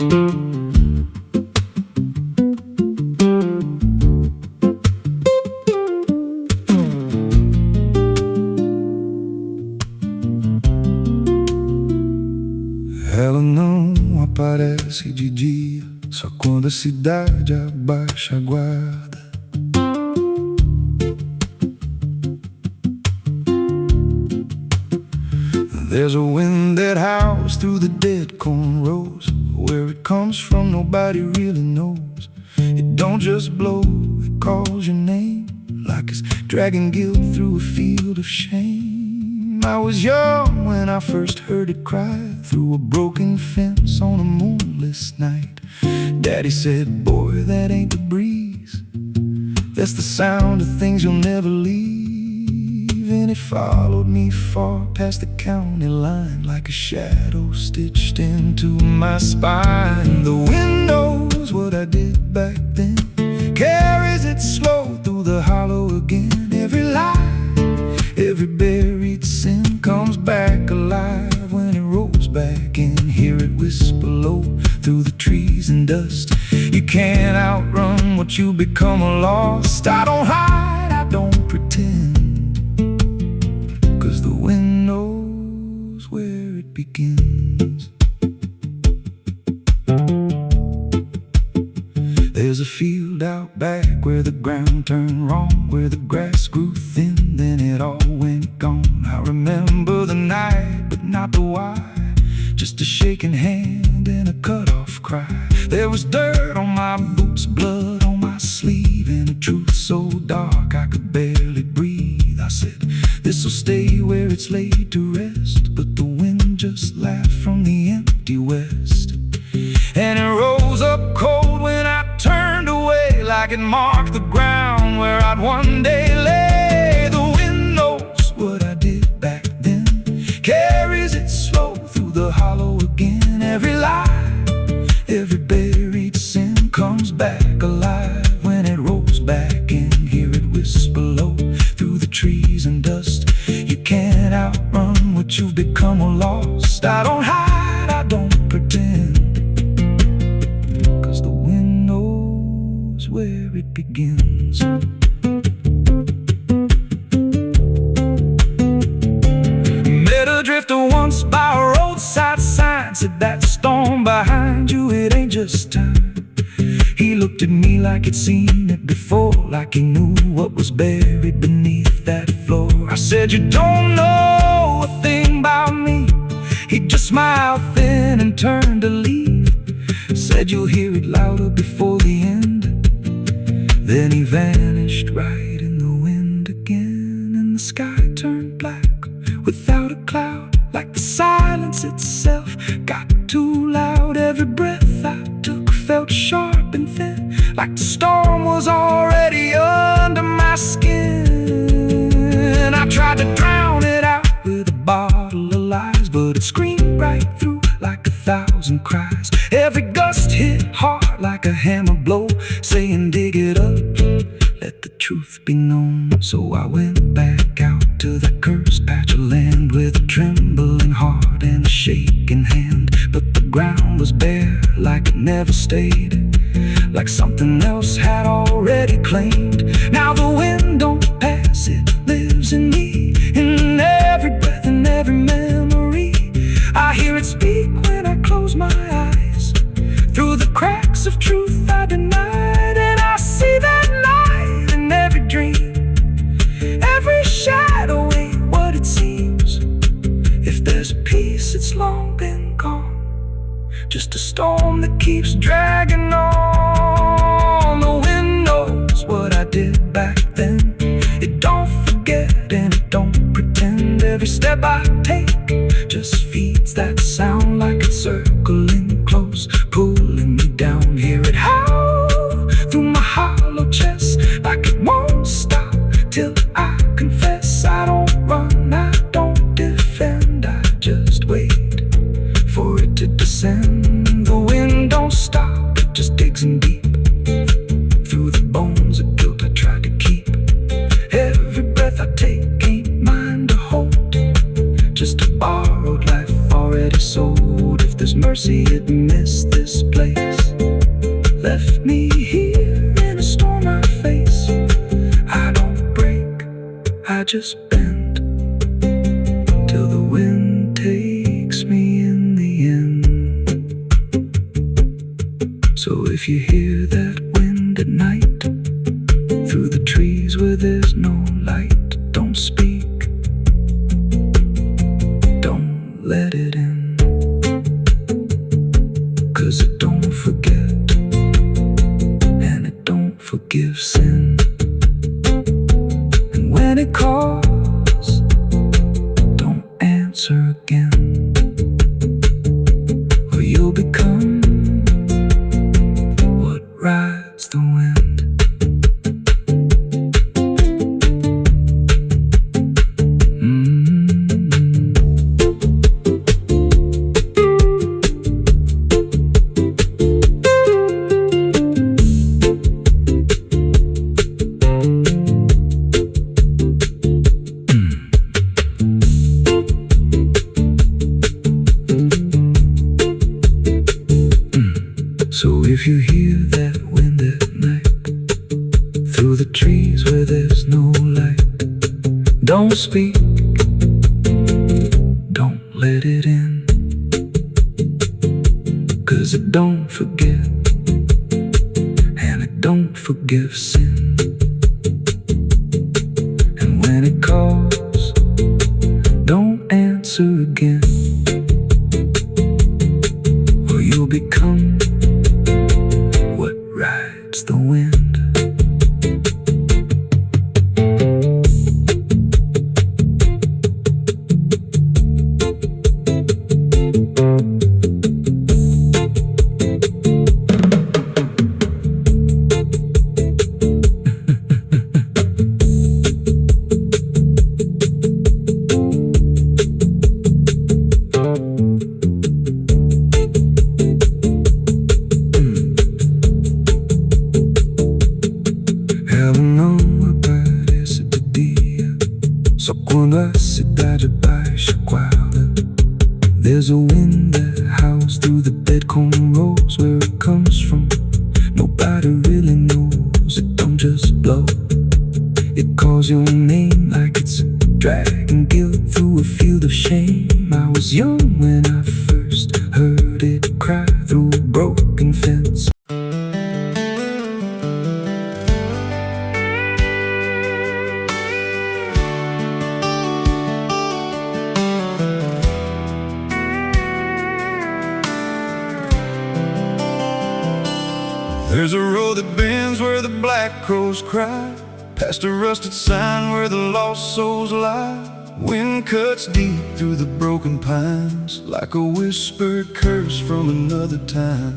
Ela não aparece de dia, só quando a cidade abaixa a guarda. There's a wind that howls through the dead corn rows. Where it comes from nobody really knows. It don't just blow, it calls your name, like it's dragging guilt through a field of shame. I was young when I first heard it cry through a broken fence on a moonless night. Daddy said, boy, that ain't the breeze, that's the sound of things you'll never leave. And it followed me far past the county line, like a shadow stitched into my spine. The wind knows what I did back then, carries it slow through the hollow again. Every lie, every buried sin comes back alive when it rolls back in. Hear it whisper low through the trees and dust. You can't outrun what you become lost. I don't hide, I don't pretend, 'cause the wind knows where it begins. There's a field out back where the ground turned wrong, where the grass grew thin, then it all went gone. I remember the night, but not the why, just a shaking hand and a cut-off cry. There was dirt on my boots, blood on my sleeve, and a truth so dark I could barely breathe. I said, this'll stay where it's laid to rest, but the wind just laughed from the empty west. And it rose up cold when I turned away, like it marked the ground where I'd one day lay. The wind knows what I did back then, carries it slow through the hollow again. Every lie, every buried sin comes back alive when it rolls back in. Hear it whisper low through the trees and dust. You can't outrun what you've become or lost. I don't hide, I don't pretend, 'cause the wind knows where it begins. Met a drifter once by a roadside sign, said that storm behind you, it ain't just time. He looked at me like he'd seen it before, like he knew what was buried beneath that floor. I said, you don't know a thing about me. He just smiled thin and turned to leave. Said you'll hear it louder before the end. Then he vanished right in the wind again, and the sky turned black without a cloud, like the silence itself got too loud. Every breath I took felt sharp and thin, like the storm was already under my skin. I tried to drown it out with a bottle of lies, but it screamed right through like 1,000 cries. Every gust hit hard like a hammer blow, saying dig it up, let the truth be known. So I went back out to that cursed patch of land with a trembling heart and a shaking hand. But the ground was bare like it never stayed, like something else had already claimed. Now the wind don't pass, it lives in me, in every breath and every memory. I hear it speak when I close my eyes, through the cracks of truth I denied. And I see that light in every dream, every shadow ain't what it seems. If there's peace, it's long been gone, just a storm that keeps dragging on. The wind knows what I did back then, it don't forget and it don't pretend. Every step I take just feeds that sound, like it's circling close, pulling me down. Hear it howl through my hollow chest, like it won't stop till I confess. I don't run, I don't defend, I just wait for it to descend. The wind don't stop, it just digs in deep through the bones of guilt I tried to keep. Every breath I take ain't mine to hold, just a borrowed life already sold. If there's mercy So if you hear that wind at night through the trees where there's no light, don't speak, don't let it in, 'cause it don't forget and it don't forgive sin. And when it calls, don't answer again, or you'll become what rides the wind. So if you hear that wind at night through the trees where there's no light, don't speak, don't let it in, 'cause it don't forget and it don't forgive sin. And when it calls, don't answer again, or you'll become what rides the wind. Só quando a cidade baixa guarda, there's a wind that howls through the dead corn rows. Where it comes from, nobody really knows. It don't just blow, it calls your name like it's dragging guilt through a field of shame. I was young when I first heard it cry through a broken fence. There's a road that bends where the black crows cry, past a rusted sign where the lost souls lie. Wind cuts deep through the broken pines, like a whispered curse from another time.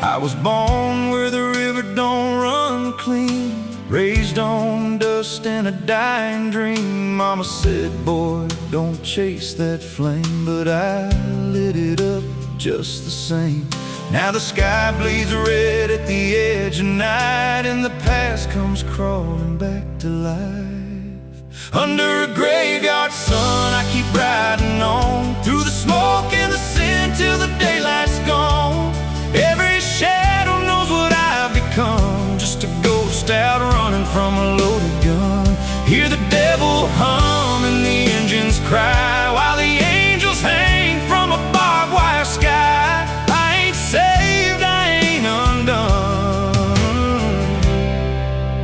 I was born where the river don't run clean, raised on dust and a dying dream. Mama said, boy, don't chase that flame, but I lit it up just the same. Now the sky bleeds red at the edge of night, and the past comes crawling back to life. Under a graveyard sun, I keep riding on, through the smoke and the sin till the daylight's gone. Every shadow knows what I've become, just a ghost out running from a loaded gun. Hear the devil hum and the engines cry, while the angels hang from a barbed wire sky.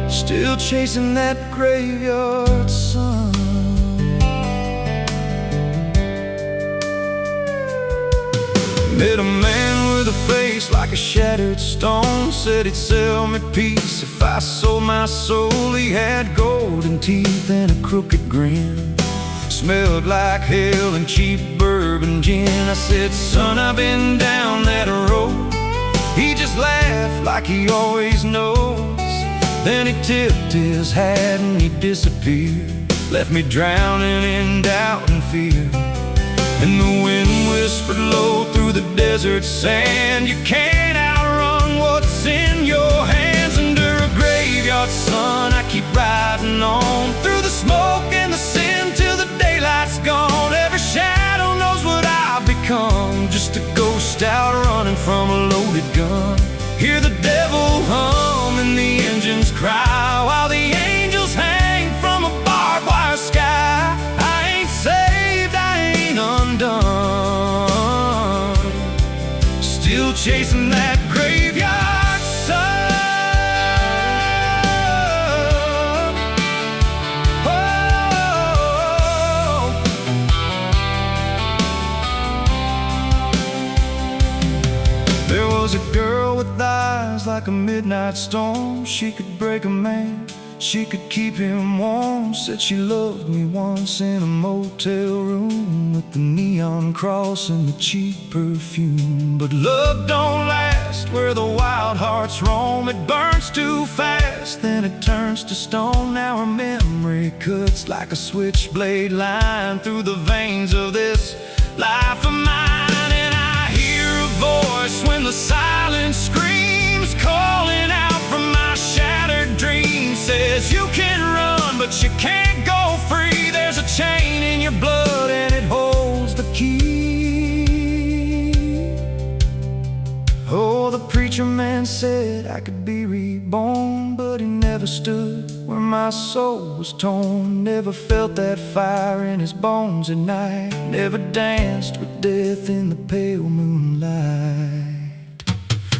Still chasing that graveyard sun. Met a man with a face like a shattered stone, said he'd sell me peace if I sold my soul. He had golden teeth and a crooked grin, smelled like hell and cheap bourbon gin. I said, son, I've been down that road. He just laughed like he always knows. Then he tipped his hat and he disappeared, left me drowning in doubt and fear. And the wind whispered low through the desert sand, you can't outrun what's in your hands. Under a graveyard sun, I keep riding on, through the smoke and the sin till the daylight's gone. Every shadow knows what I've become, just a ghost out running from a loaded gun. Hear the devil hum and the engines cry, while the angels hang from a barbed wire sky. I ain't saved, I ain't undone, still chasing that graveyard sun. There was a girl with eyes like a midnight storm. She could break a man, she could keep him warm. Said she loved me once in a motel room, with the neon cross and the cheap perfume. But love don't last where the wild hearts roam. It burns too fast, then it turns to stone. Now her memory cuts like a switchblade line through the veins of this life of mine. And I hear a voice when the silence screams, calling out from my shattered dreams. Says you can run, but you can't go free. There's a chain in your blood and it holds the key. Oh, the preacher man said I could be reborn, but he never stood where my soul was torn. Never felt that fire in his bones at night. Never danced with death in the pale moonlight.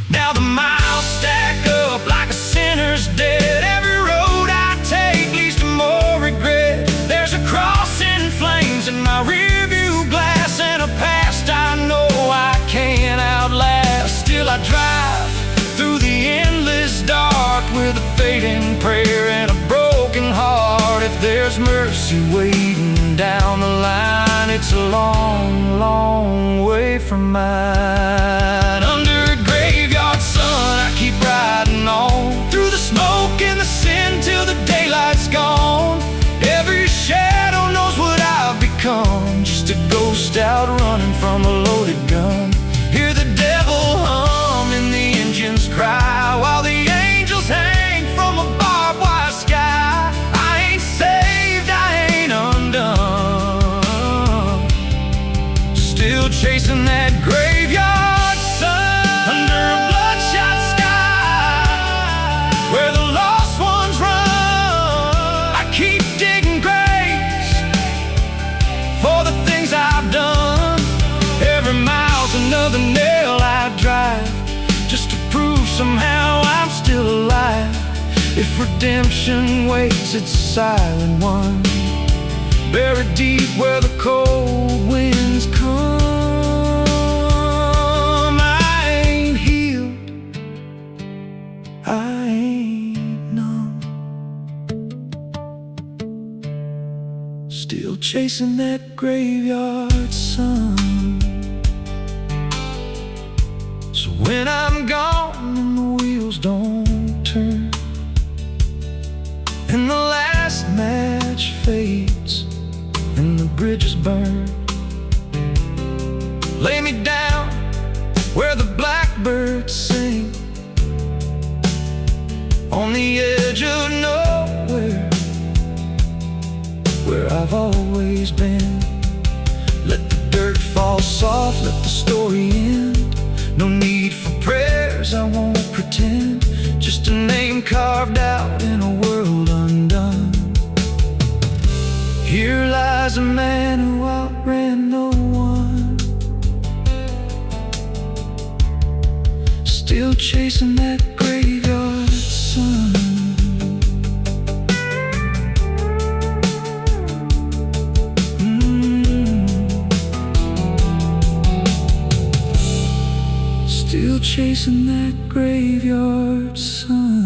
Now the miles stack up like a sinner's debt. Every road I take leads to more regret. There's a cross in flames in my rearview glass, and a past I know I can't outlast. Still I drive through the endless dark with a fading prayer and a broken heart. If there's mercy waiting down the line, it's a long, long way from mine. Under a graveyard sun, I keep riding on through the smoke and the sin till the daylight's gone. Every shadow knows what I've become, just a ghost out running from a loaded gun. Hear the devil hum and the engines cry, while the angels hang from a barbed wire sky. I ain't saved, I ain't undone, still chasing that graveyard sun. Under a bloodshot sky where the lost ones run, I keep digging graves for the things I've done. Every mile's another nail I drive, just to prove somehow I'm still alive. If redemption waits, it's a silent one, buried deep where the cold winds come. I ain't healed, I ain't numb, still chasing that graveyard sun. So when I'm gone and the wheels don't turn, and the last match fades and the bridges burn, lay me down where the blackbirds sing, on the edge of nowhere, where I've always been. Let the dirt fall soft, let the story end. No need for prayers, I won't pretend, just a name carved out in a world undone. Here lies a man who outran no one, still chasing that graveyard sun. Still chasing that graveyard sun.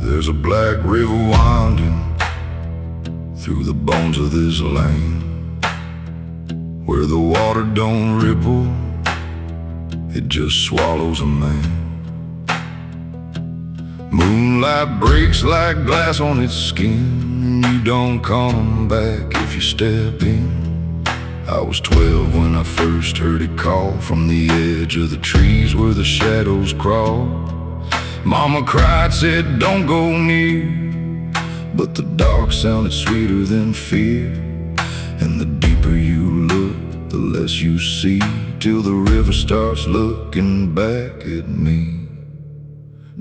There's a black river winding through the bones of this land, where the water don't ripple, it just swallows a man. Moonlight breaks like glass on its skin, and you don't come back if you step in. I was 12 when I first heard it call from the edge of the trees where the shadows crawl. Mama cried, said don't go near, but the dark sounded sweeter than fear. And the deeper you look, the less you see, till the river starts looking back at me.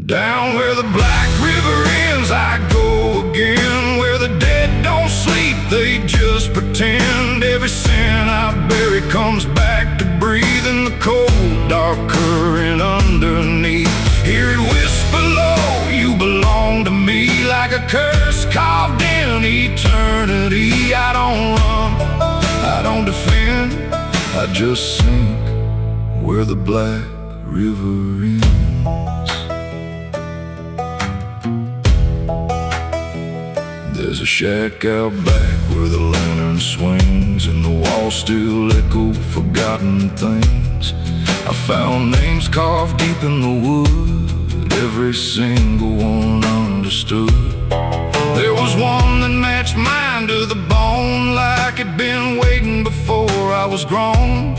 Down where the black river ends I go again, where the dead don't sleep, they just pretend. Every sin I bury comes back to breathe in the cold, dark current underneath. Hear it whisper low, you belong to me, like a curse carved in eternity. I don't run, I don't defend, I just sink where the black river ends. There's a shack out back where the lantern swings, and the walls still echo forgotten things. I found names carved deep in the wood, every single one understood. There was one that matched mine to the bone, like it'd been waiting before I was grown.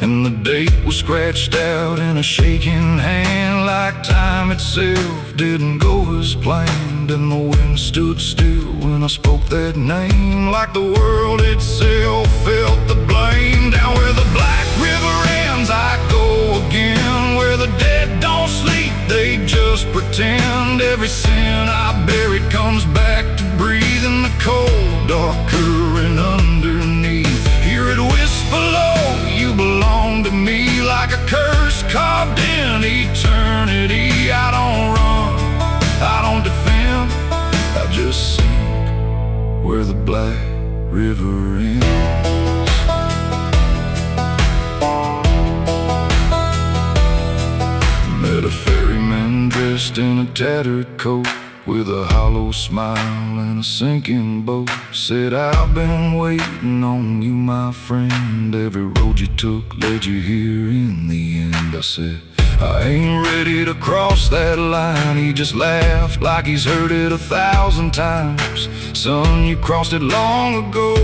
And the date was scratched out in a shaking hand, like time itself didn't go as planned. And the wind stood still when I spoke that name, like the world itself felt the blame. Down where the black river ends I go again, where the dead don't sleep, they just pretend. Every sin I buried comes back to breathe in the cold, dark current underneath. Hear it whisper low, you belong to me, like a curse carved in eternity. I don't run, I don't defend, I just sink where the black river ends. Met a ferryman dressed in a tattered coat, with a hollow smile and a sinking boat. Said, I've been waiting on you, my friend. Every road you took led you here in the end. I said, I ain't ready to cross that line. He just laughed like he's heard it 1,000 times. Son, you crossed it long ago,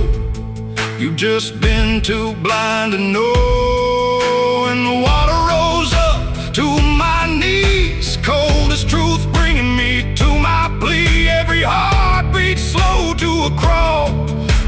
you've just been too blind to know. And the water rose up to my knees, cold as truth bringing me to my plea. Every heartbeat slow to a crawl,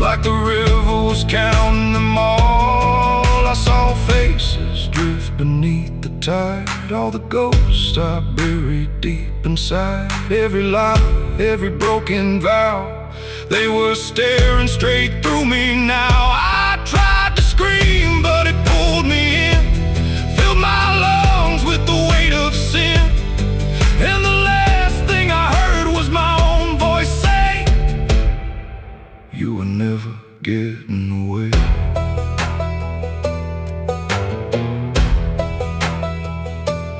like the river was counting them all. I saw faces drift beneath the tide, all the ghosts I buried deep inside. Every lie, every broken vow, they were staring straight through me now. I tried to scream, but it pulled me in, filled my lungs with the weight of sin. And the last thing I heard was my own voice say, you were never getting away.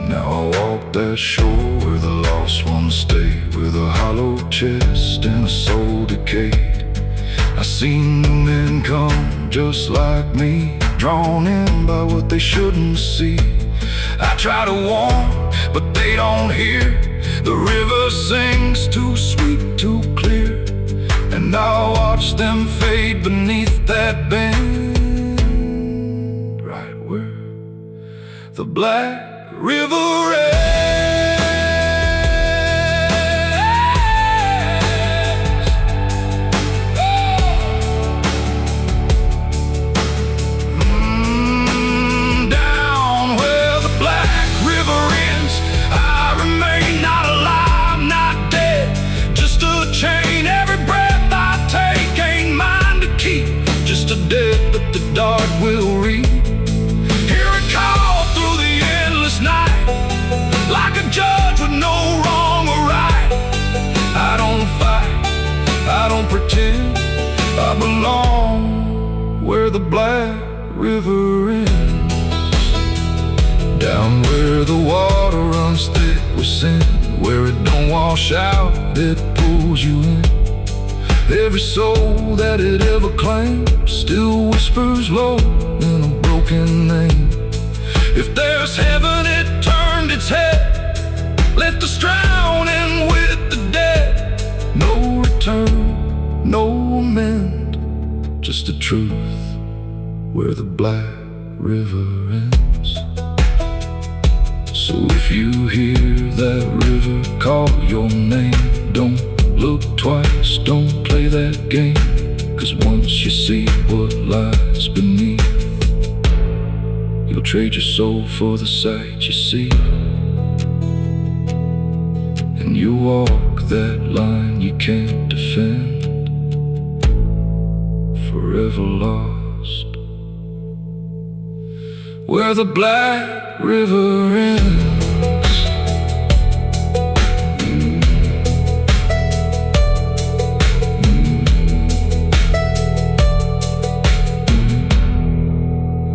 Now I walk that shore where the lost ones stay, with a hollow chest and a soul decayed. I seen new men come just like me, drawn in by what they shouldn't see. I try to warn, but they don't hear. The river sings too sweet, too clear, and I watch them fade beneath that bend, right where the black river ends. Down where the black river ends, I remain not alive, not dead, just a chain. Every breath I take ain't mine to keep, just a debt that the dark will reap. Hear it call through the endless night, like a judge with no wrong or right. I don't fight, I don't pretend, I belong where the black river ends. Down where the water runs thick with sin, where it don't wash out, it pulls you in. Every soul that it ever claimed still whispers low in a broken name. If there's heaven, it turned its head, left us drowning no amend, just the truth where the black river ends. So if you hear that river call your name, don't look twice, don't play that game. 'Cause once you see what lies beneath, you'll trade your soul for the sight you see. And you walk that line you can't defend, forever lost where the black river ends.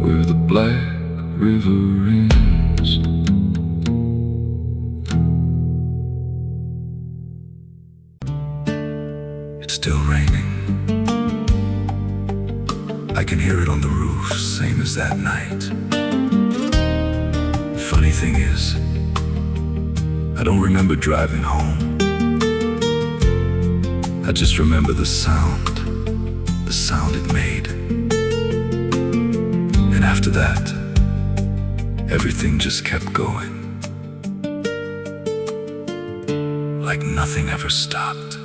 Where the black river ends. It's still raining. I can hear it on the roof, same as that night. Funny thing is, I don't remember driving home. I just remember the sound it made. And after that, everything just kept going, like nothing ever stopped.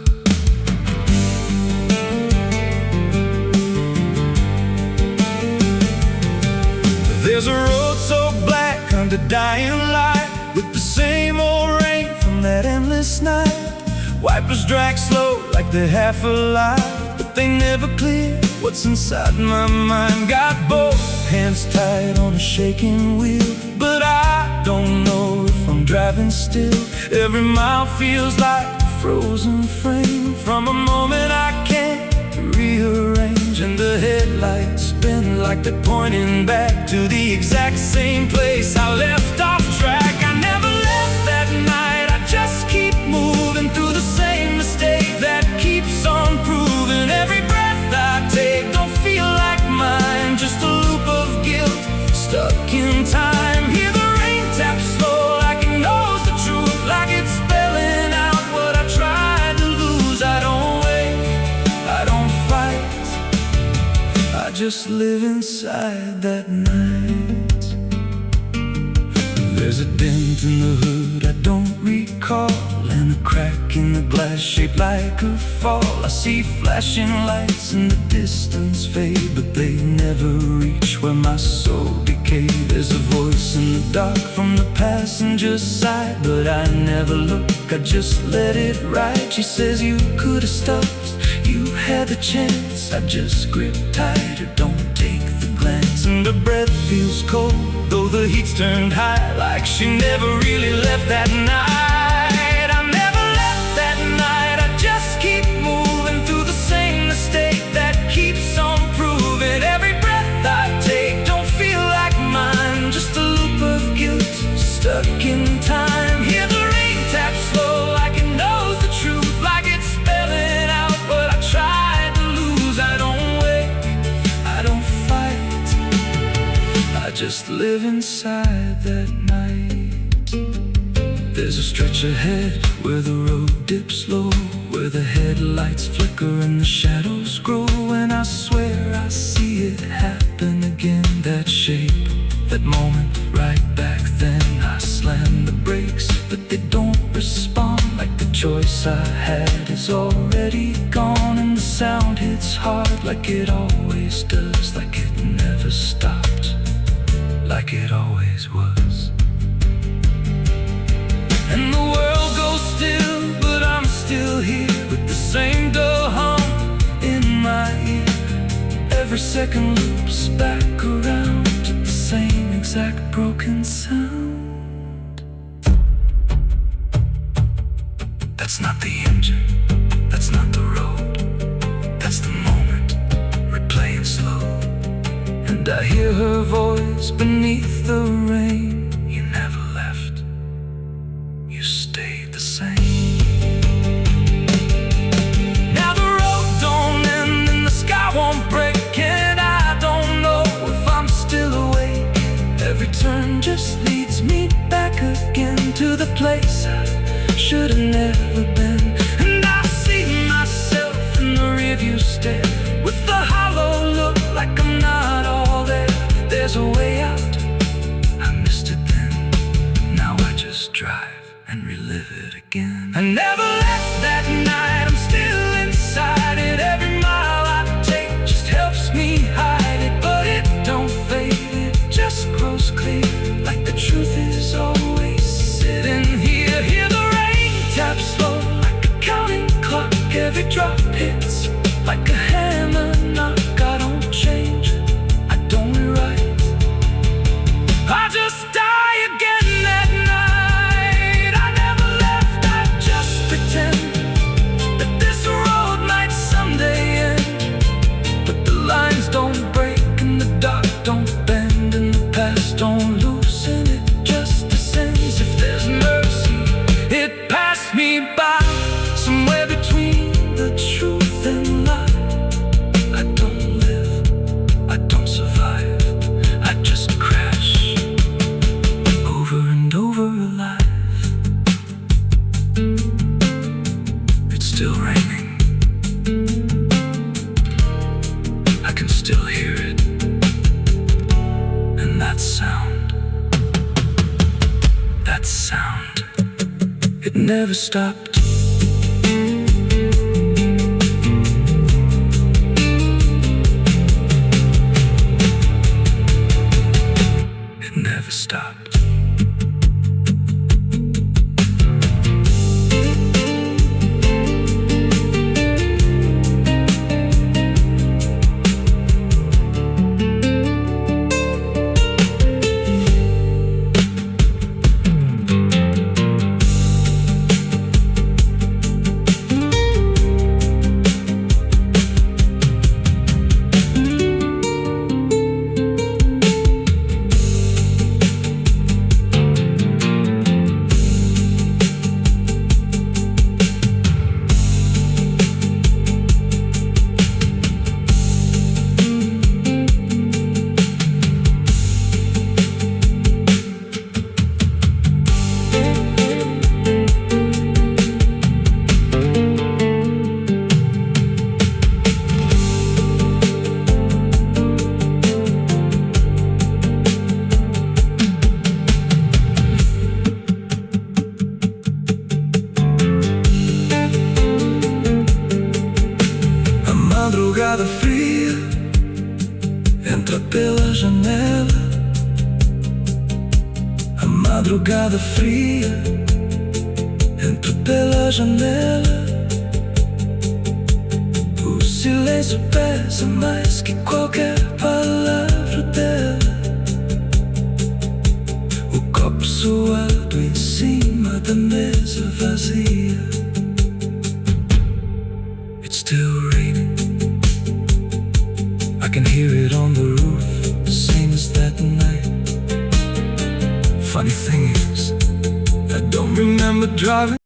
There's a road so black under dying light, with the same old rain from that endless night. Wipers drag slow like they're half alive, but they never clear what's inside my mind. Got both hands tied on a shaking wheel, but I don't know if I'm driving still. Every mile feels like a frozen frame from a moment I can't rearrange. And the headlights spin like they're pointing back to the exact same place I left off track. I never left that night, I just keep moving through the same mistake that keeps on proving. Every breath I take don't feel like mine, just a loop of guilt stuck in time. Hear the rain tap slow like it knows the truth, like it's spelling out what I tried to lose. I don't wait, I don't fight, I just live inside that night. There's a dent in the hood I don't recall, and a crack in the glass shaped like a fall. I see flashing lights in the distance fade, but they never reach where my soul decayed. There's a voice in the dark from the passenger side, but I never look, I just let it ride. She says you could have stopped, you had the chance. I just grip tighter, don't take the glance. And her breath feels cold, though the heat's turned high, like she never really left that night. I never left that night, I just keep moving through the same mistake that keeps on proving. Every breath I take don't feel like mine, just a loop of guilt stuck in time. Hear the rain tap slow like it knows the truth, like it's spelling out what I tried to lose. I don't wait, I don't fight, I just live inside that night. There's a stretch ahead where the road dips low, where the headlights flicker and the shadows grow. And I swear I see it happen again, that shape, that moment right back then. I slam the brakes, but they don't respond, like the choice I had is already gone. And the sound hits hard like it always does, like it never stopped, like it always was. And the world goes still, but I'm still here, with the same dull hum in my ear. Every second loops back around to the same exact broken sound. That's not the engine, that's not the road, that's the moment, replaying slow. And I hear her voice beneath the rain. You never left, you stayed the same. Now the road don't end and the sky won't break, and I don't know if I'm still awake. Every turn just leads me back again to the place I should have never been. And I see myself in the rear give you stare with the hollow look like I'm not all there. There's a way out, I missed it then. Now I just drive and relive it again. I never left that night, I'm still inside it. Every mile I take just helps me hide it, but it don't fade, it just grows clear, like the truth is always sitting here. Hear the rain tap slow like a counting clock. Every drop hits like a hammer knock. I don't change, I don't rewrite, I just die again that night. I never left, I just pretend that this road might someday end. But the lines don't break and the dark don't bend, and the past don't loosen, it just descends. If there's mercy, it passed me by, somewhere between the truth and lie. I don't live, I don't survive, I just crash over and over alive. It's still raining, I can still hear it, and that sound, it never stopped. It never stopped. Madrugada fria entra pela janela. A madrugada fria entra pela janela. O silêncio pesa mais que qualquer palavra dela. O copo suado em cima da mesa vazia. It's still raining, I can hear it on the roof, same as that night. Funny thing is, I don't remember driving.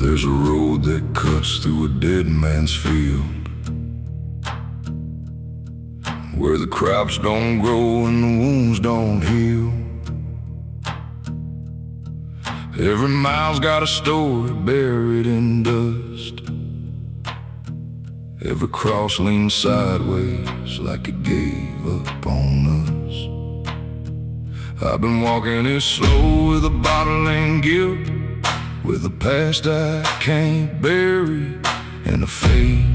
There's a road that cuts through a dead man's field, where the crops don't grow and the wounds don't heal. Every mile's got a story buried in dust. Every cross leans sideways like it gave up on us. I've been walking it slow with a bottle and guilt, with a past I can't bury and a fate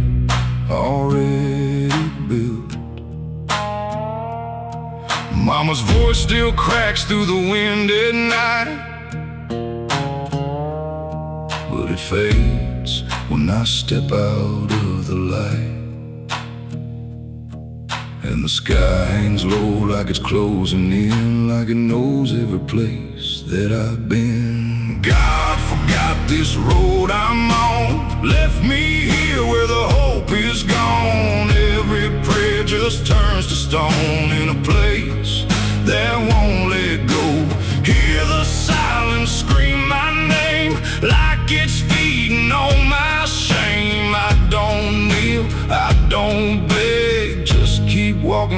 already built. Mama's voice still cracks through the wind at night, but it fades when I step out of the light. And the sky hangs low like it's closing in, like it knows every place that I've been. God forgot this road I'm on, left me here where the hope is gone. Every prayer just turns to stone in a place that won't let go. Hear the silence scream my name like it's feeding on my shame. I don't need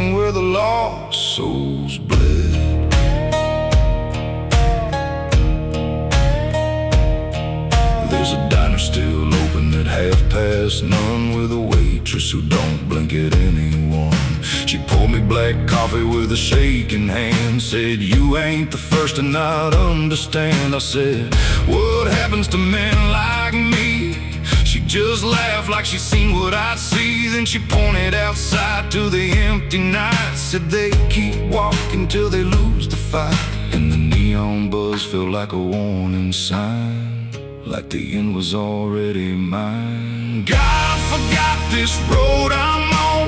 walking where the lost souls bled. There's a diner still open at 9:30, with a waitress who don't blink at anyone. She poured me black coffee with a shaking hand, said, "You ain't the first to not understand." I said, "What happens to men like me?" She just laughed like she seen what I'd see. Then she pointed outside to the empty night, said they keep walking till they lose the fight. And the neon buzz felt like a warning sign, like the end was already mine. God forgot this road I'm on,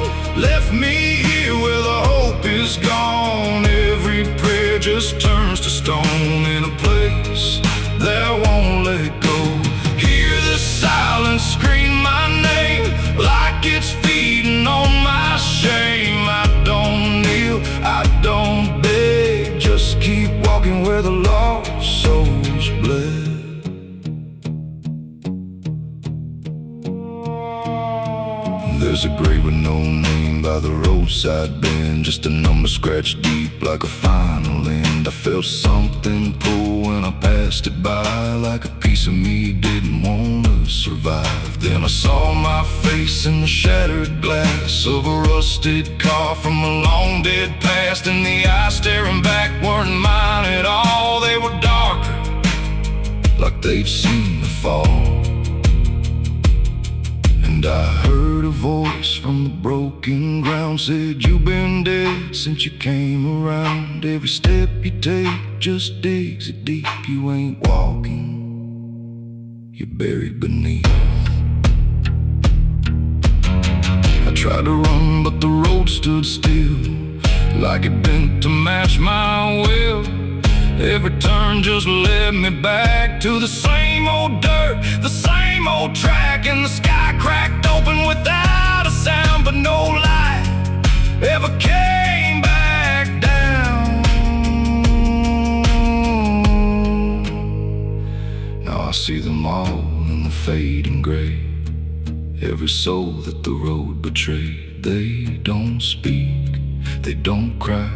left me here where the hope is gone. Every prayer just turns to stone in a place that won't let go. Hear the silence scream my name like it's feeding on my shame. I don't kneel, I don't beg, just keep walking where the lost souls bled. There's a grave with no name by the roadside bend, just a number scratched deep like a final end. I felt something pull when I passed it by, like a piece of me didn't want to survive. Then I saw my face in the shattered glass of a rusted car from a long dead past, and the eyes staring back weren't mine at all. They were darker, like they'd seen the fall. And I heard a voice from the broken ground, said, "You've been dead since you came around. Every step you take just digs it deep. You ain't walking, you're buried beneath." I tried to run, but the road stood still, like it bent to match my will. Every turn just led me back to the same old dirt, the same old track, and the sky cracked open without a sound. But no light ever came back down. Now I see them all in the fading gray, every soul that the road betrayed. They don't speak, they don't cry,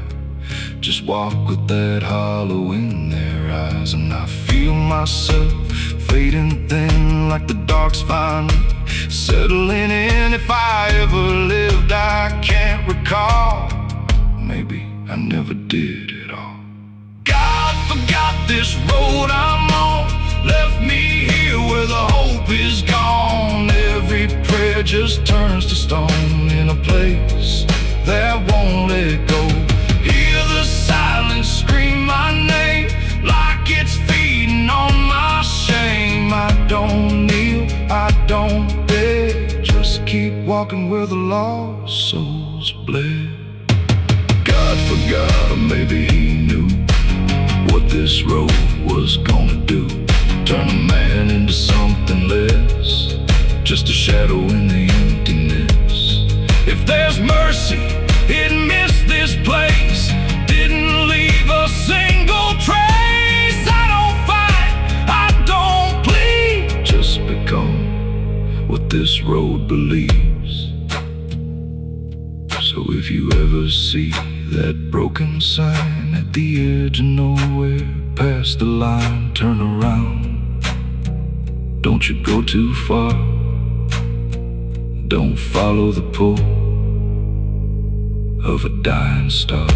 just walk with that hollow in their eyes. And I feel myself fading thin, like the dark's finally settling in. If I ever lived, I can't recall. Maybe I never did at all. God forgot this road I'm on, left me here where the hope is gone. Every prayer just turns to stone in a place that won't let go. Hear the silence scream my name like it's feeding on my shame. I don't kneel, I don't beg, just keep walking where the lost souls bled. God forgot, or maybe he knew what this road was gonna do. Turn a man into something less, just a shadow in the emptiness. If there's mercy, it missed this place, didn't leave a single trace. I don't fight, I don't plead, just become what this road believes. So if you ever see that broken sign at the edge of nowhere, past the line, turn around. Don't you go too far, don't follow the pull of a dying star.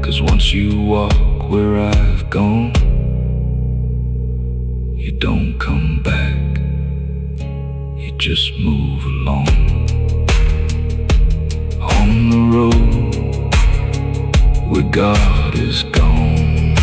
'Cause once you walk where I've gone, you don't come back, you just move along. On the road where God is gone.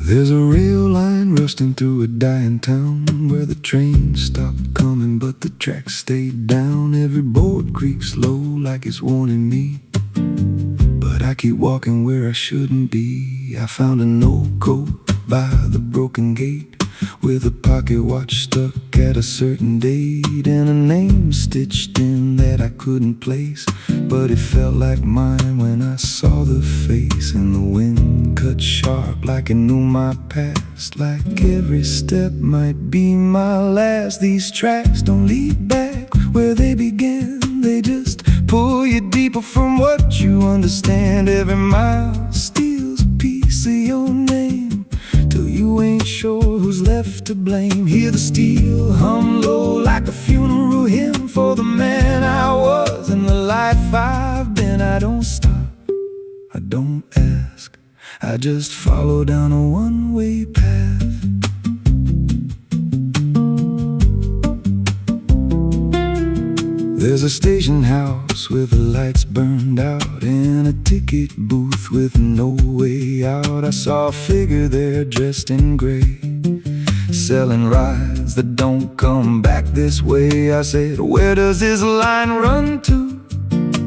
There's a rail line rusting through a dying town, where the trains stopped coming but the tracks stayed down. Every board creaks low like it's warning me, but but I keep walking where I shouldn't be. I found an old coat by the broken gate, with a pocket watch stuck at a certain date, and a name stitched in that I couldn't place, but it felt like mine when I saw the face. And the wind cut sharp like it knew my past, like every step might be my last. These tracks don't lead back where they began, they just pull you deeper from what you understand. Every mile steals a piece of your name, till you ain't sure who's left to blame. Hear the steel hum low like a funeral hymn for the man I was and the life I've been. I don't stop, I don't ask, I just follow down a one-way path. There's a station house with the lights burned out, and a ticket booth with no way out. I saw a figure there dressed in gray, selling rides that don't come back this way. I said, "Where does this line run to?"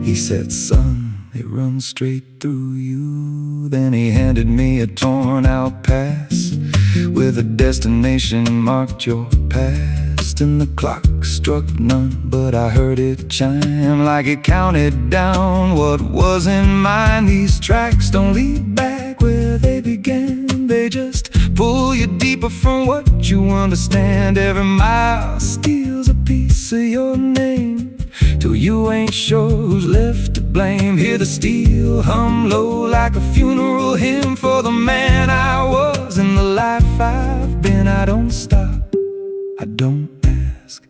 He said, "Son, it runs straight through you." Then he handed me a torn out pass with a destination marked your past, and the clock struck none, but I heard it chime like it counted down what wasn't mine. These tracks don't lead back where they began, they just pull you deeper from what you understand. Every mile steals a piece of your name, till you ain't sure who's left to blame. Hear the steel hum low like a funeral hymn for the man I was and the life I've been. I don't stop, I don't ask,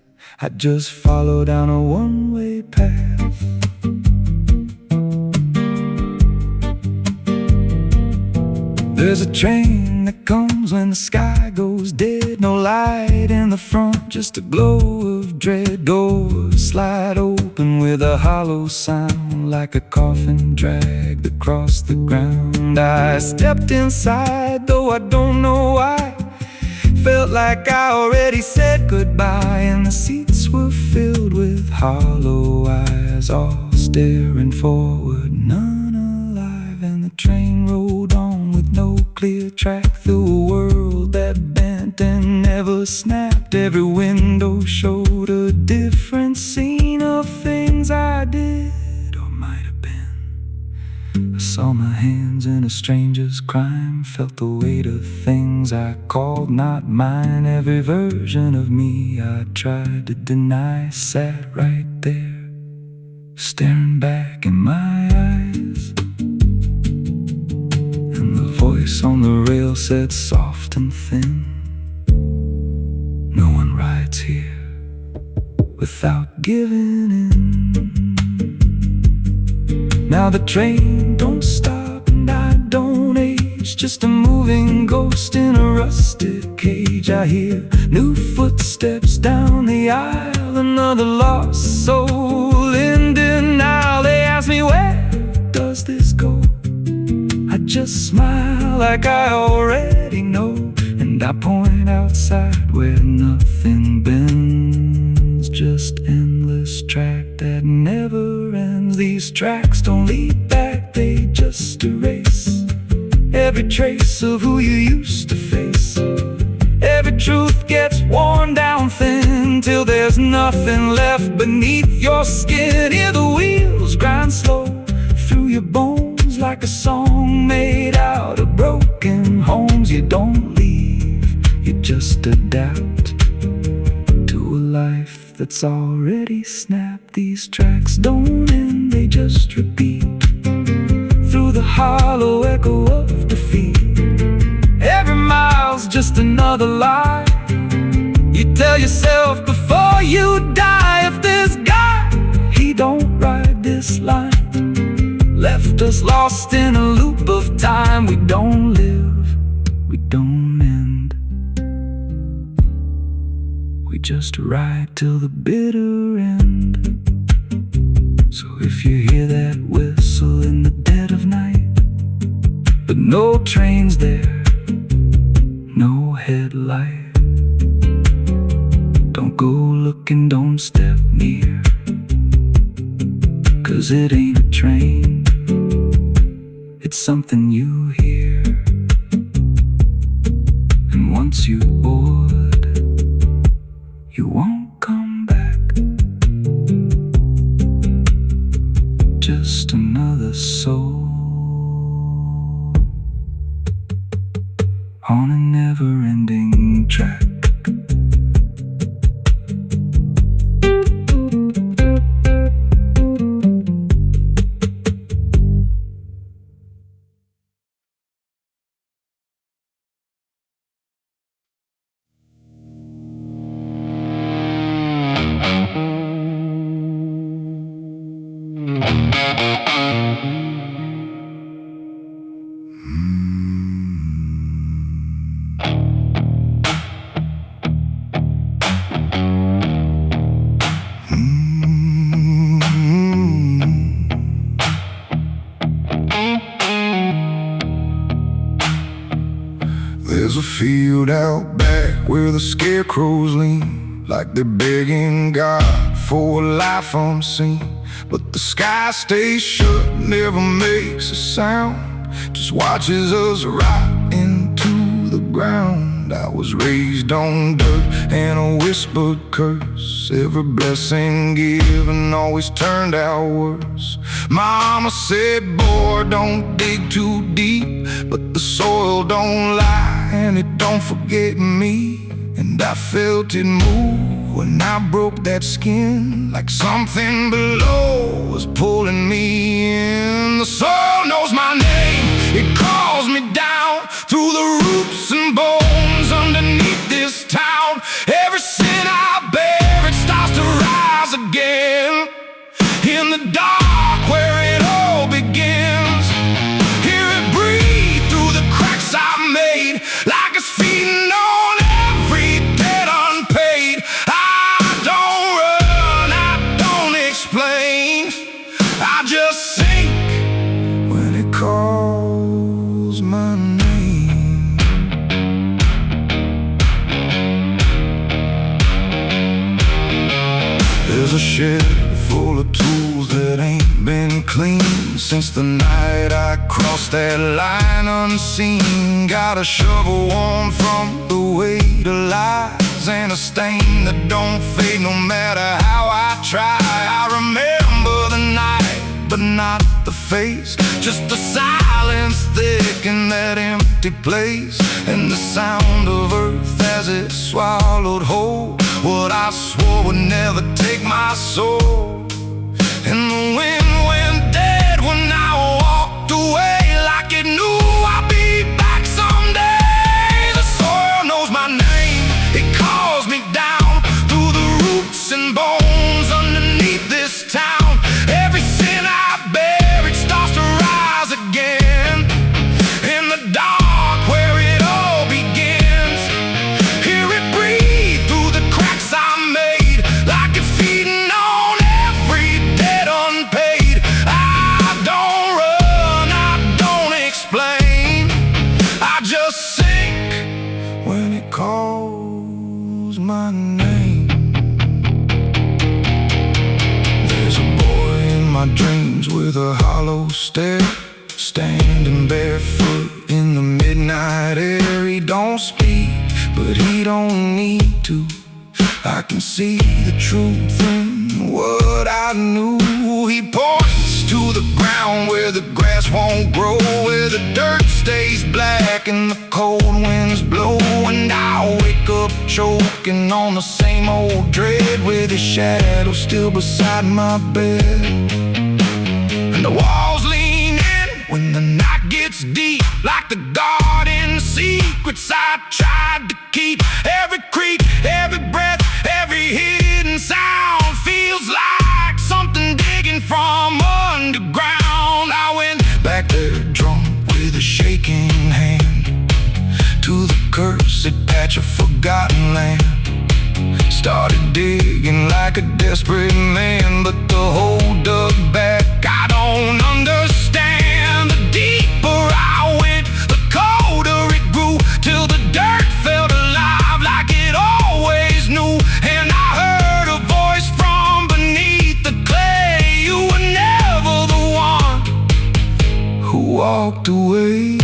I just follow down a one-way path. There's a train that comes when the sky goes dead, no light in the front, just a glow of dread. Doors slide open with a hollow sound, like a coffin dragged across the ground. I stepped inside, though I don't know why. Felt like I already said goodbye, and the seats were filled with hollow eyes, all staring forward, none alive. And the train rolled on with no clear track through a world that bent and never snapped. Every window showed a different scene of things I did or might have been. I saw my hands in a stranger's crime, felt the weight of things I called not mine. Every version of me I tried to deny sat right there, staring back in my eyes. And the voice on the rail said soft and thin, "No one rides here without giving in." Now the train don't stop and I don't age, just a moving ghost in a rusted cage. I hear new footsteps down the aisle, another lost soul in denial. They ask me, "Where does this go?" I just smile like I already know, and I point outside where nothing bends, just endless track that never ends. These tracks don't lead back, they just erase every trace of who you used to face. Every truth gets worn down thin, till there's nothing left beneath your skin. Hear the wheels grind slow through your bones, like a song made out of broken homes. You don't leave, you just adapt to a life that's already snapped. These tracks don't end, they just repeat through the hollow echo of defeat. Every mile's just another lie you tell yourself before you die. If this guy, he don't ride this line, left us lost in a loop of time. We don't live, we don't end, we just ride till the bitter end. So if you hear that whistle in the dead of night, but no trains there, no headlight, don't go looking, don't step near, 'cause it ain't a train, it's something you hear. And once you board, you won't come back. Just another soul on a never-ending track. There's a field out back where the scarecrows lean, like they're begging God for a life unseen. But the sky stays shut, never makes a sound, just watches us rot into the ground. I was raised on dirt and a whispered curse. Every blessing given always turned out worse. Mama said, boy, don't dig too deep, but the soil don't lie and it don't forget me. And I felt it move when I broke that skin, like something below was pulling me in. The soil knows my name, it calls me down through the roots and bones underneath this town. Every sin I bear, it starts to rise again. In the dark where it all begins, hear it breathe through the cracks I made, like it's feeding on every debt unpaid. I don't run, I don't explain, I just sink when it calls my name. There's a shed full of tools that ain't been cleaned since the night I crossed that line unseen. Got a shovel worn from the weight of lies, and a stain that don't fade no matter how I try. I remember the night, but not the face, just the silence thick in that empty place, and the sound of earth as it swallowed whole what I swore would never take my soul. And the wind went dead when I walked away, like it knew I'd be back someday. The soil knows my name, it calls me down through the roots and bones underneath this town. Every sin I bear, it starts to rise again. In the dark where it all begins, hear it breathe through the cracks I made, like it's feeding on every debt unpaid. I don't run, I don't explain, I just sink when it calls my name. There's a boy in my dreams with a hollow stare, standing barefoot in the midnight air. He don't speak, but he don't need to. I can see the truth in what I knew. He points to the ground where the grass won't grow, where the dirt stays black and the cold winds blow. And I wake up choking on the same old dread, with his shadow still beside my bed. And the walls lean in when the night gets deep, like the garden secrets I tried to keep. Every creak, every breath, every hidden sound feels like something digging from underground. I went back there drunk with a shaking hand to the cursed patch of forgotten land. Started digging like a desperate man, but the hole dug back. I don't understand. The deeper I went, the colder it grew, till the dirt felt alive like it always knew. And I heard a voice from beneath the clay. You were never the one who walked away.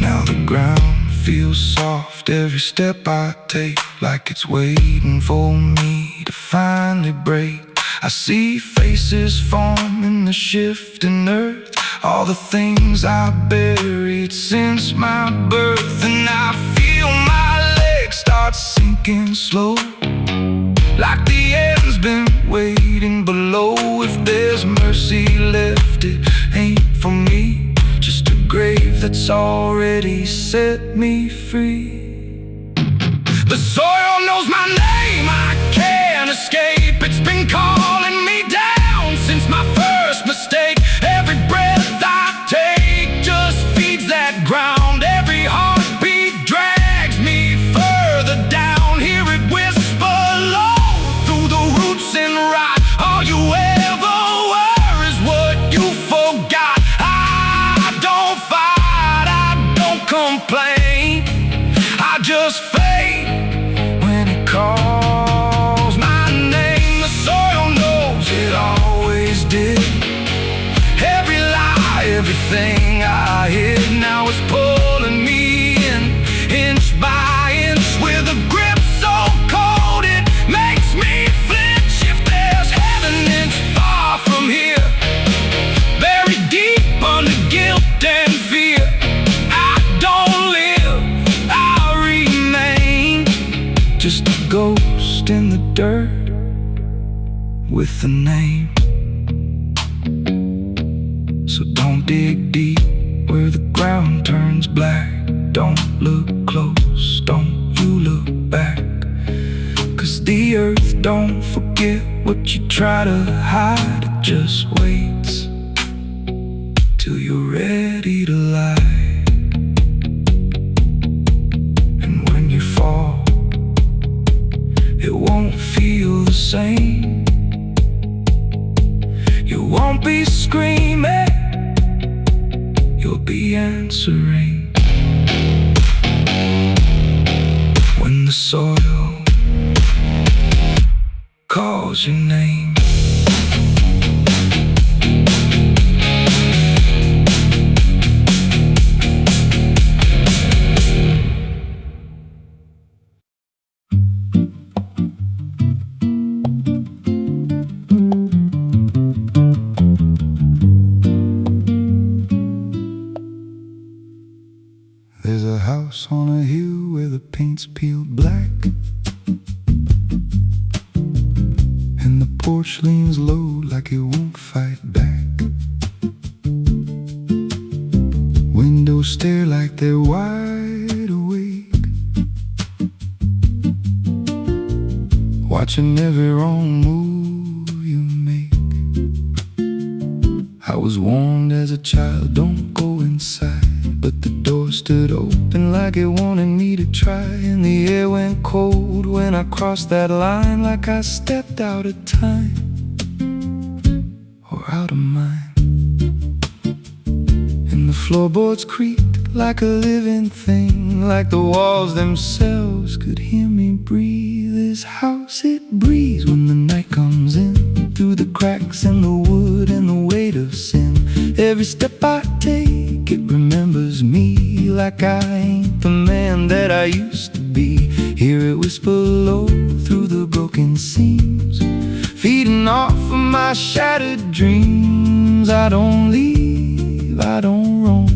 Now the ground feels soft every step I take, like it's waiting for me to finally break. I see faces form in the shifting earth, all the things I buried since my birth. And I feel my legs start sinking slow, like the end's been waiting below. If there's mercy left, it ain't for me, just a grave that's already set me free. The soil knows my name, I can't escape. It's been calling me down since my first mistake. Every breath I take just feeds that ground. Every heartbeat drags me further down. Hear it whisper low through the roots and rot. All you ever were is what you forgot. I don't fight, I don't complain, I just fade when it calls my name. The soil knows it always did. Every lie, everything I hid, now it's pulling me in, inch by inch, with a grip so cold it makes me flinch. If there's heaven, it's far from here, buried deep under guilt and fear. I don't live, I remain, just a ghost in the dirt with a name. So don't dig deep where the ground turns black. Don't look close, don't you look back, 'cause the earth don't forget what you try to hide. It just waits till you're ready to lie. And when you fall, it won't feel the same. You won't be screaming, you'll be answering. When the soil calls your name. There's a house on a hill where the paint's peeled black, and the porch leans low like it won't fight back. Windows stare like they're wide awake, watching every wrong move you make. I was warned as a child, don't go inside, but the door stood open like it wanted me to try. And the air went cold when I crossed that line, like I stepped out of time or out of mind. And the floorboards creaked like a living thing, like the walls themselves could hear me breathe. This house, it breathes when the night comes in, through the cracks in the wood and the weight of sin. Every step I take, it remembers me, like I ain't the man that I used to be. Hear it whisper low through the broken seams, feeding off of my shattered dreams. I don't leave, I don't roam,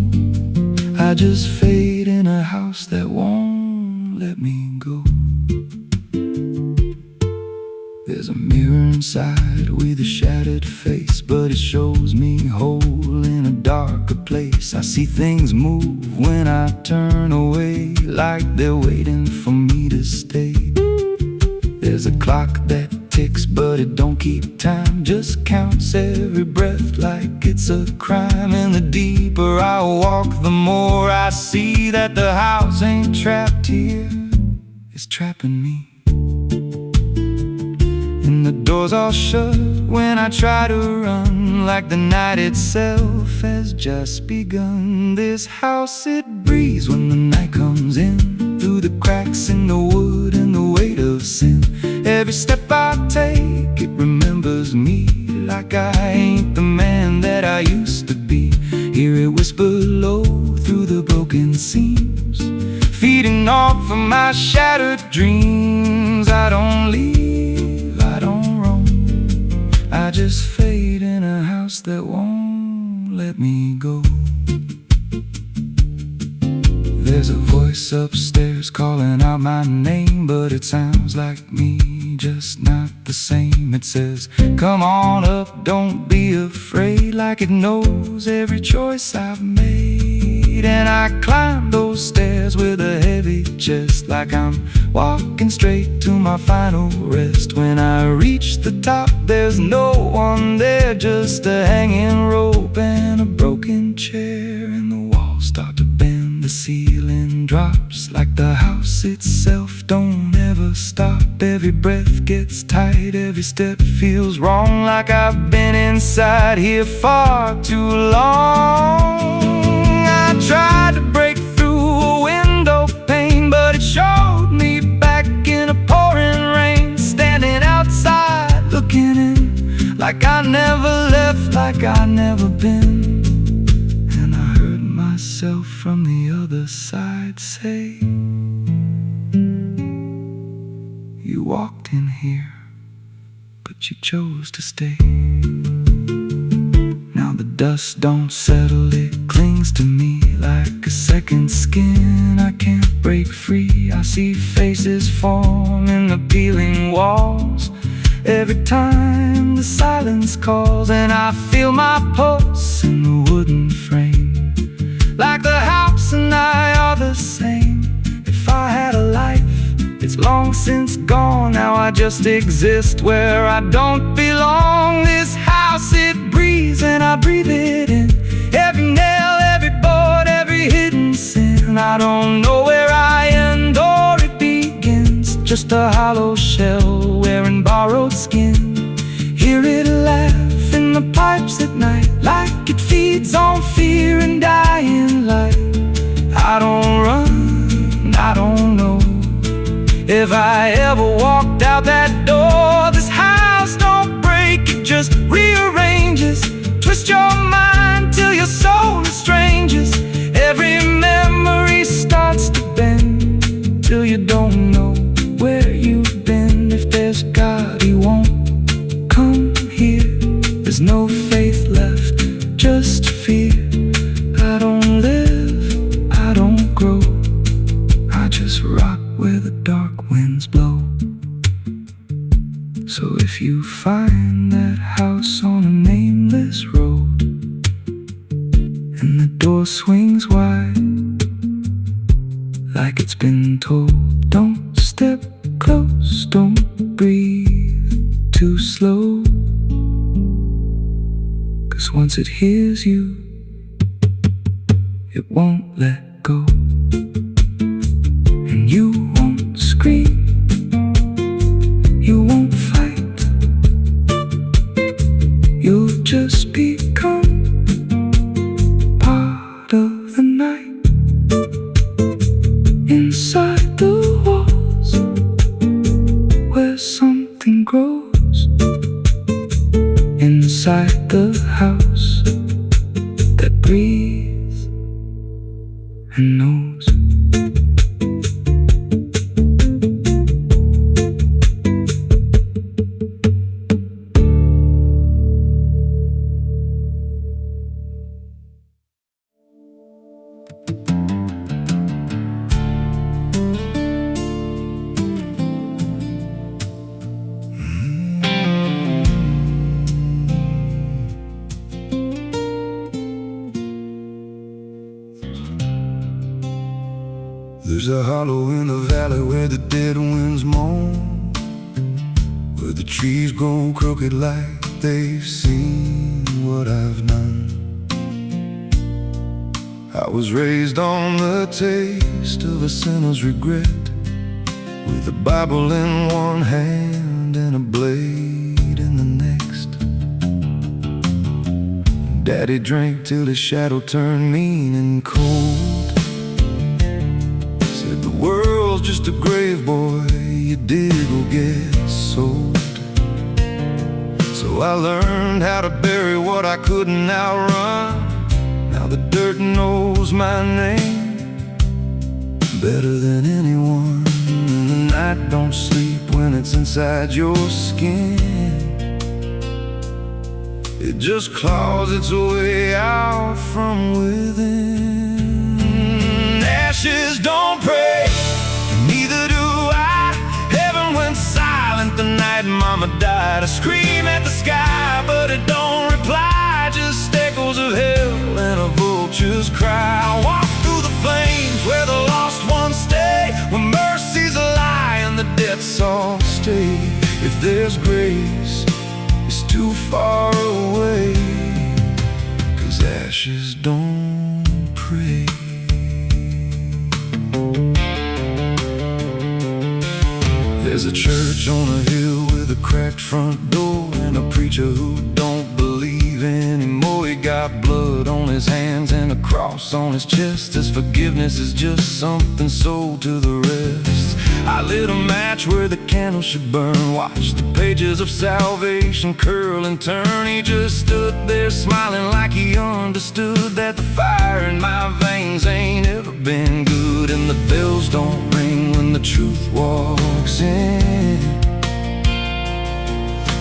I just fade in a house that won't let me go. There's a mirror inside with a shattered face, but it shows me whole in a darker place. I see things move when I turn away, like they're waiting for me to stay. There's a clock that ticks, but it don't keep time, just counts every breath like it's a crime. And the deeper I walk, the more I see that the house ain't trapped here, it's trapping me. And the doors all shut when I try to run, like the night itself has just begun. This house, it breathes when the night comes in, through the cracks in the wood and the weight of sin. Every step I take, it remembers me, like I ain't the man that for my shattered dreams. I don't leave, I don't roam, I just fade in a house that won't let me go. There's a voice upstairs calling out my name, but it sounds like me, just not the same. It says, come on up, don't be afraid, like it knows every choice I've made. And I climb those stairs with a heavy chest, like I'm walking straight to my final rest. When I reach the top, there's no one there, just a hanging rope and a broken chair. And the walls start to bend, the ceiling drops like the house itself don't ever stop. Every breath gets tight, every step feels wrong, like I've been inside here far too long. I tried to break through a window pane, but it showed me back in a pouring rain. Standing outside, looking in, like I never left, like I never been. And I heard myself from the other side say, you walked in here, but you chose to stay. Now the dust don't settle, it clings to me like a second skin. I can't break free, I see faces form in the peeling walls every time the silence calls. And I feel my pulse in the wooden frame, like the house and I are the same. If I had a life, it's long since gone. Now I just exist where I don't belong. This house, it breathes and I breathe it in. Every nail, every board, every hidden sin. I don't know where I end or it begins, just a hollow shell wearing borrowed skin. Hear it laugh in the pipes at night, like it feeds on fear and dying light. I don't run, I don't know if I ever walked out that door. This house don't break, it just rearranges. Twist your mind till your soul estranges. Every memory starts to bend, till you don't know where you've been. If there's God, He won't come here. There's no faith left, just fear. I don't live, I don't grow, I just rot where the dark winds blow. So if you find that house on a nameless road, and the door swings wide, like it's been told, don't step close, don't breathe too slow. 'Cause once it hears you, it won't let go. And you won't scream, you won't fight, you'll just become part of the night. Inside the walls, where something grows. Inside the house that breathes and knows. There's a hollow in the valley where the dead winds moan, where the trees grow crooked like they've seen what I've done. I was raised on the taste of a sinner's regret, with a Bible in one hand and a blade in the next. Daddy drank till his shadow turned mean and cold. The world's just a grave, boy, you dig or get sold. So I learned how to bury what I couldn't outrun. Now the dirt knows my name, better than anyone. And the night don't sleep when it's inside your skin. It just claws its way out from within. Ashes don't pray, neither do I. Heaven went silent the night Mama died. I scream at the sky, but it don't reply. Just echoes of hell and a vulture's cry. I walk through the flames where the lost ones stay, where mercy's a lie and the debts all stay. If there's grace, it's too far away, 'cause ashes don't pray. There's a church on a hill with a cracked front door, and a preacher who don't believe anymore. He got blood on his hands and a cross on his chest. His forgiveness is just something sold to the rest. I lit a match where the candle should burn, watched the pages of salvation curl and turn. He just stood there smiling like he understood that the fire in my veins ain't ever been good. And the bells don't ring when the truth walks in,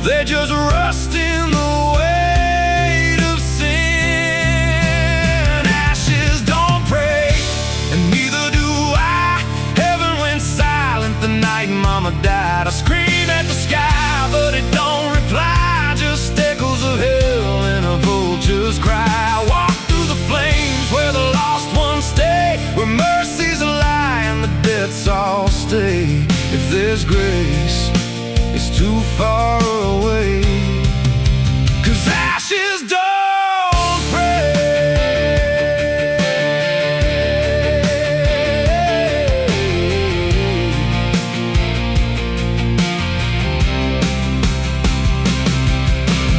they just rust in the weight of sin. Ashes don't pray, and neither do I. Heaven went silent the night Mama died. I scream at the sky, but it don't reply. Just echoes of hell and a vulture's cry. I walk through the flames where the lost ones stay, where mercy's a lie and the debts all stay. If there's grace, it's too far away, 'cause ashes don't pray.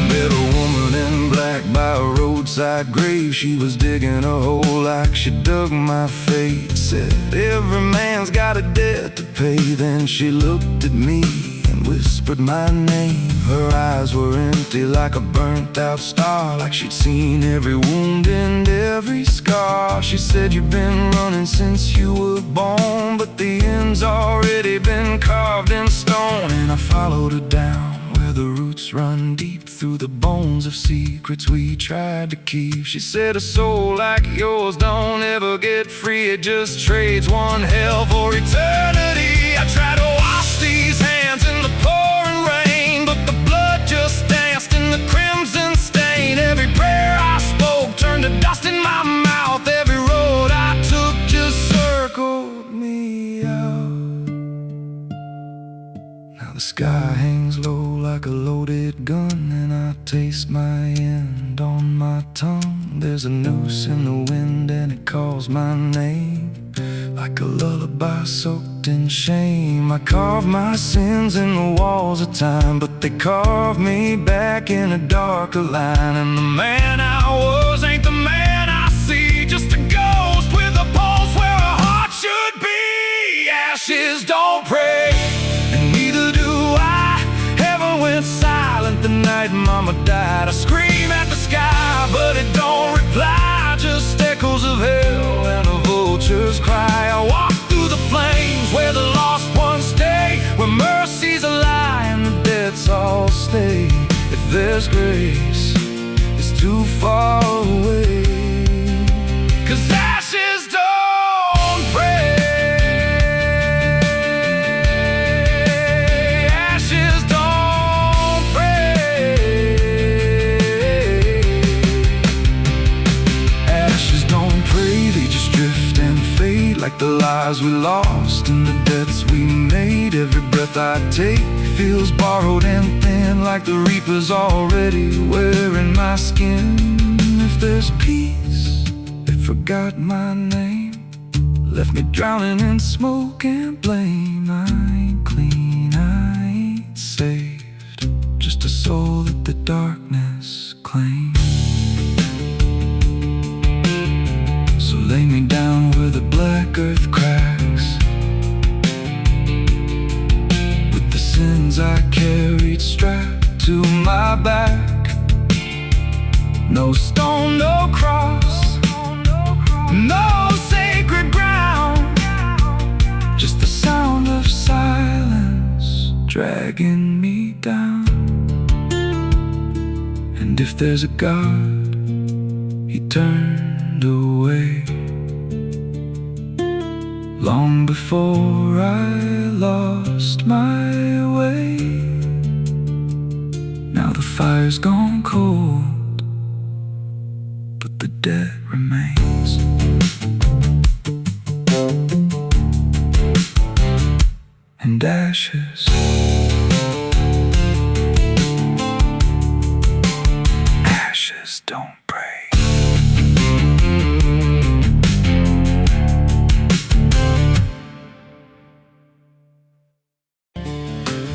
Met a woman in black by a roadside grave. She was digging a hole like she dug my fate. Said every man's got a debt to pay. Then she looked at me and whispered my name. Her eyes were empty like a burnt out star, like she'd seen every wound and every scar. She said, "You've been running since you were born, but the end's already been carved in stone." And I followed her down where the roots run deep through the bones of secrets we tried to keep. She said, "A soul like yours don't ever get free. It just trades one hell for eternity." I try to wash these hands in the pouring rain, but the blood just danced in the crimson stain. Every prayer I spoke turned to dust in my mouth. Every road I took just circled me out. Now the sky hangs low like a loaded gun, and I taste my end on my tongue. There's a noose in the wind and it calls my name, like a lullaby soaked in shame. I carve my sins in the walls of time, but they carve me back in a darker line. And the man I was ain't the man I see, just a ghost with a pulse where a heart should be. Ashes don't pray, and neither do I. Heaven went silent the night Mama died. I scream at the sky, but it don't reply. Just echoes of hell and a vulture's cry. I walk through the flames where the lost ones stay, where mercy's a lie and the debts all stay. If there's grace, it's too far away, 'cause ashes don't pray. Ashes don't pray. Ashes don't pray, they just drift and fade like the lives we lost and the debts we made. Every breath I take feels borrowed and thin, like the reaper's already wearing my skin. If there's peace, they forgot my name, left me drowning in smoke and blame. I ain't clean, I ain't saved, just a soul that the darkness claims. So lay me down where the black earth cracks, with the sins I carried strapped to my back. No stone, no cross, no sacred ground. And if there's a God, He turned away long before I lost my way. Now the fire's gone cold, but the debt remains. And ashes, ashes don't break.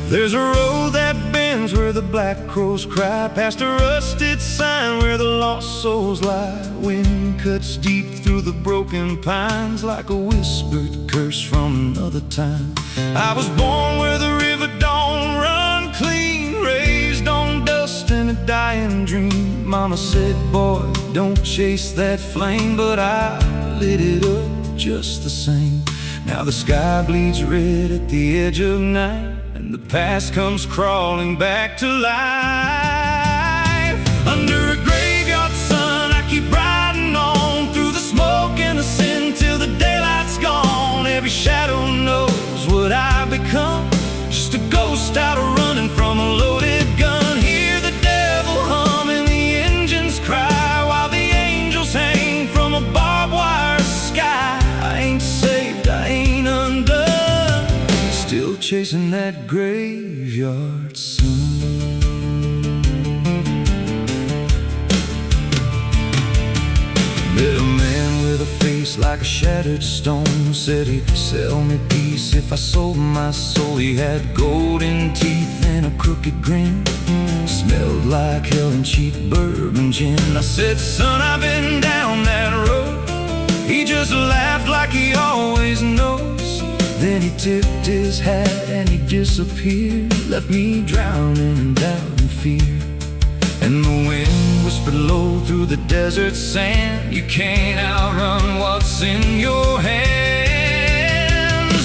There's a road that bends where the black crows cry, past a rusted sign where the lost souls lie. Wind cuts deep through the broken pines like a whispered curse from another time. I was born where the river don't run clean, raised on dust and a dying dream. Mama said, boy, don't chase that flame, but I lit it up just the same. Now the sky bleeds red at the edge of night, and the past comes crawling back to life. Under a graveyard sun, I keep riding on through the smoke and the sin till the daylight's gone. Every shadow knows what I've become, just a ghost out running from a loaded gun. Hear the devil hum and the engines cry, while the angels hang from a barbed wire sky. I ain't saved, I ain't undone, still chasing that graveyard sun. Met a man with a face like a shattered stone, said he'd sell me peace if I sold my soul. He had golden teeth and a crooked grin, smelled like hell and cheap bourbon gin. I said, son, I've been down that road. He just laughed like he always knows. Then he tipped his hat and he disappeared, left me drowning in doubt and fear. And the wind whispered low through the desert sand, you can't outrun what's in your hands.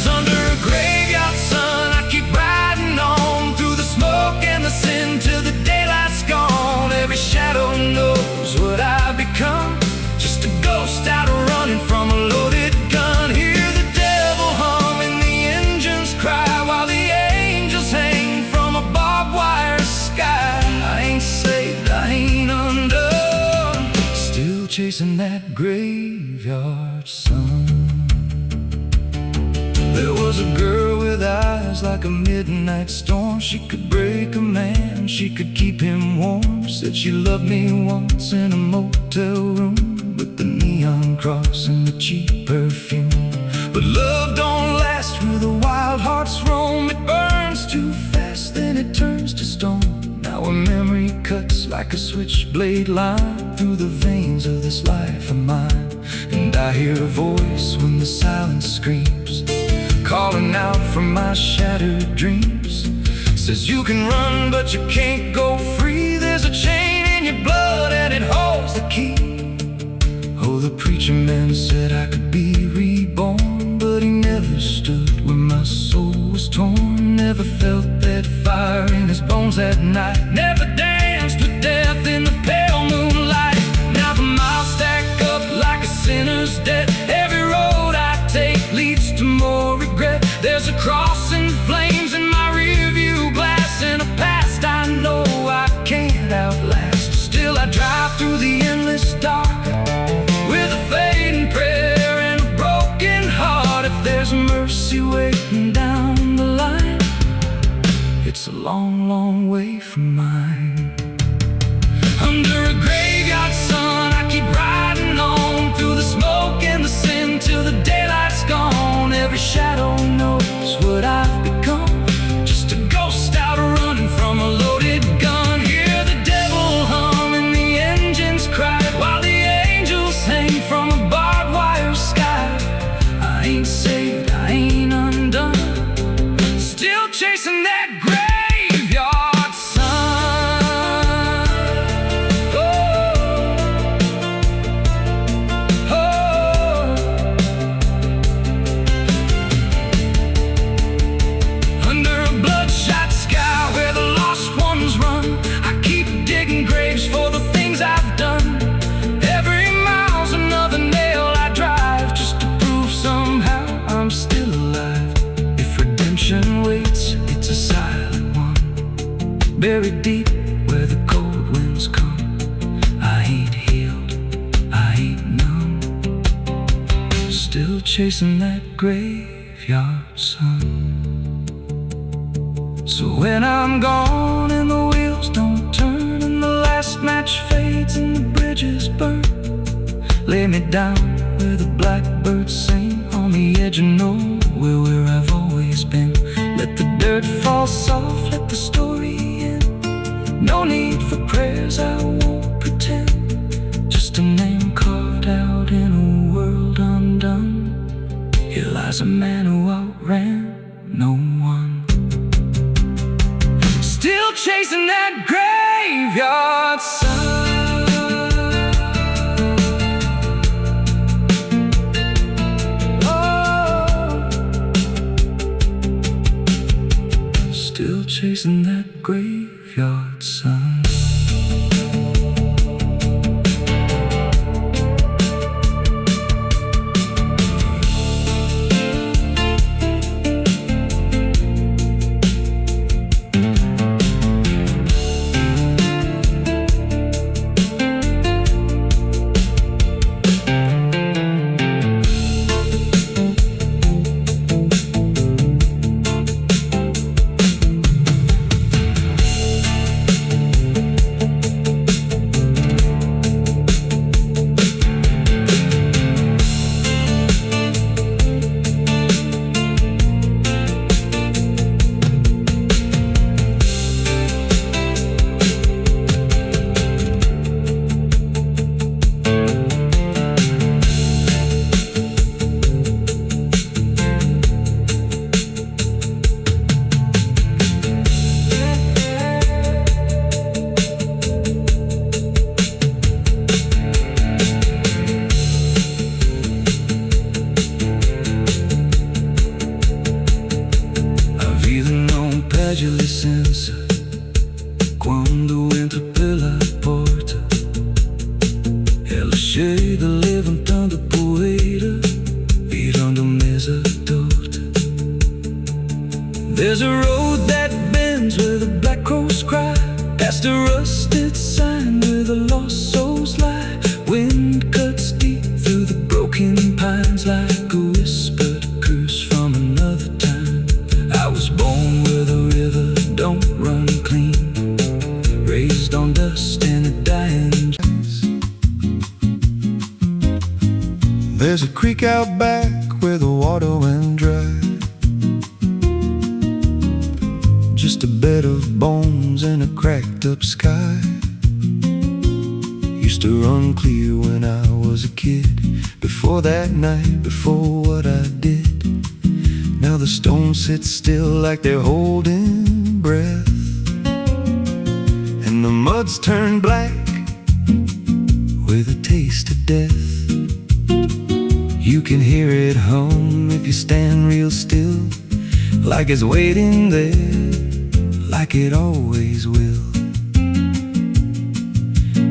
Under a graveyard sun, I keep riding on through the smoke and the sin till the daylight's gone. Every shadow knows what I've become, just a ghost out running from a loaded gun. Hear the devil hum and the engines cry, while the angels hang from a barbed wire sky. I ain't saved, I ain't undone, still chasing that graveyard sun. There was a girl with eyes like a midnight storm. She could break a man, she could keep him warm. Said she loved me once in a motel room, with the neon cross and the cheap perfume. But love don't last where the wild hearts roam. It burns too fast, then it turns to stone. Now a memory cuts like a switchblade line through the veins of this life of mine. And I hear a voice when the silence screams, calling out from my shattered dreams. Says you can run but you can't go free. There's a chain in your blood and it holds the key. Oh, the preacher man said I could be reborn, but he never stood where my soul was torn. Never felt that fire in his bones at night, never danced with death in the pale moonlight. Now the miles stack up like a sinner's debt. Every road I take leads to more regret. There's a cross and flames in my rearview glass, and a past I know I can't outlast. Still I drive through the endless dark with a fading prayer and a broken heart. If there's mercy waiting down the line, it's a long, long way from mine. Under a graveyard sun, I keep riding on through the smoke and the sin till the daylight's gone. Every shadow knows what I've become, just a ghost out running from a loaded gun. Hear the devil hum and the engines cry, while the angels hang from a barbed wire sky. I ain't saved, I ain't undone, still chasing that graveyard sun. graves for the things I've done. Every mile's another nail I drive, just to prove somehow I'm still alive. If redemption waits, it's a silent one, buried deep where the cold winds come. I ain't healed, I ain't numb, still chasing that graveyard sun. So when I'm gone and the wheels don't turn and the last match fades and the bridges burn, lay me down where the blackbirds sing, on the edge of nowhere where I've always been. Let the dirt fall soft, let the story end. No need for prayers, I won't pretend. Just a name carved out in a world undone. Here lies a man who outran no one, still chasing that graveyard sun. Oh, still chasing that graveyard sun. Pede licença quando entro pela porta. Ela chega levantando poeira, virando mesa torta. There's a road that bends where the black crows cry, past a rusted sign where the lost souls lie. Wind cuts deep through the broken pines like a whispered curse from another time. I was born where the river don't run clean, raised on dust and a dying tracks. There's a creek out back where the water went dry, just a bed of bones and a cracked up sky. Used to run clear when I was a kid, before that night, before what I did. Now the stones sit still like they're holding breath, and the mud's turned black with a taste of death. You can hear it hum if you stand real still, like it's waiting there, like it always will.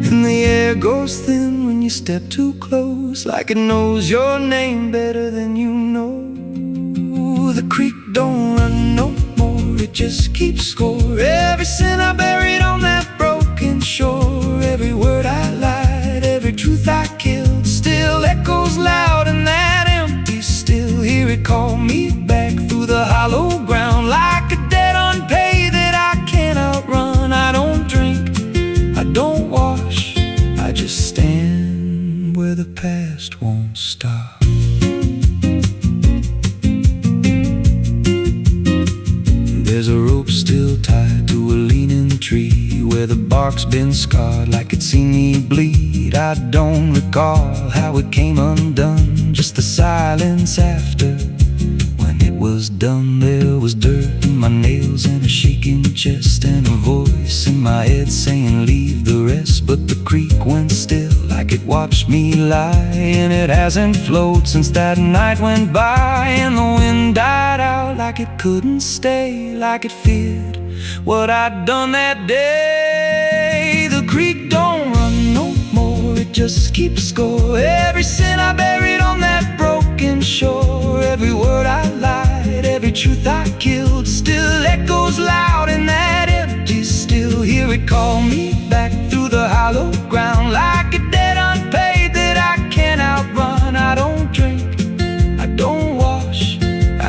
And the air goes thin when you step too close, like it knows your name better than you know. The creek don't run no more, it just keeps score. Every sin I buried on that broken shore, every word I lied, every truth I killed, still echoes loud in that empty still. Hear it call me back through the hollow ground, like a debt unpaid that I can't outrun. I don't drink, I don't wash, I just stand where the past won't stop. There's a rope still tied to a leaning tree, where the bark's been scarred like it's seen me bleed. I don't recall how it came undone, just the silence after. When it was done, there was dirt in my nails and a shaking chest, and a voice in my head saying leave the rest. But the creek went still like it watched me lie, and it hasn't flowed since that night went by. And the wind died out like it couldn't stay, like it feared what I'd done that day. The creek don't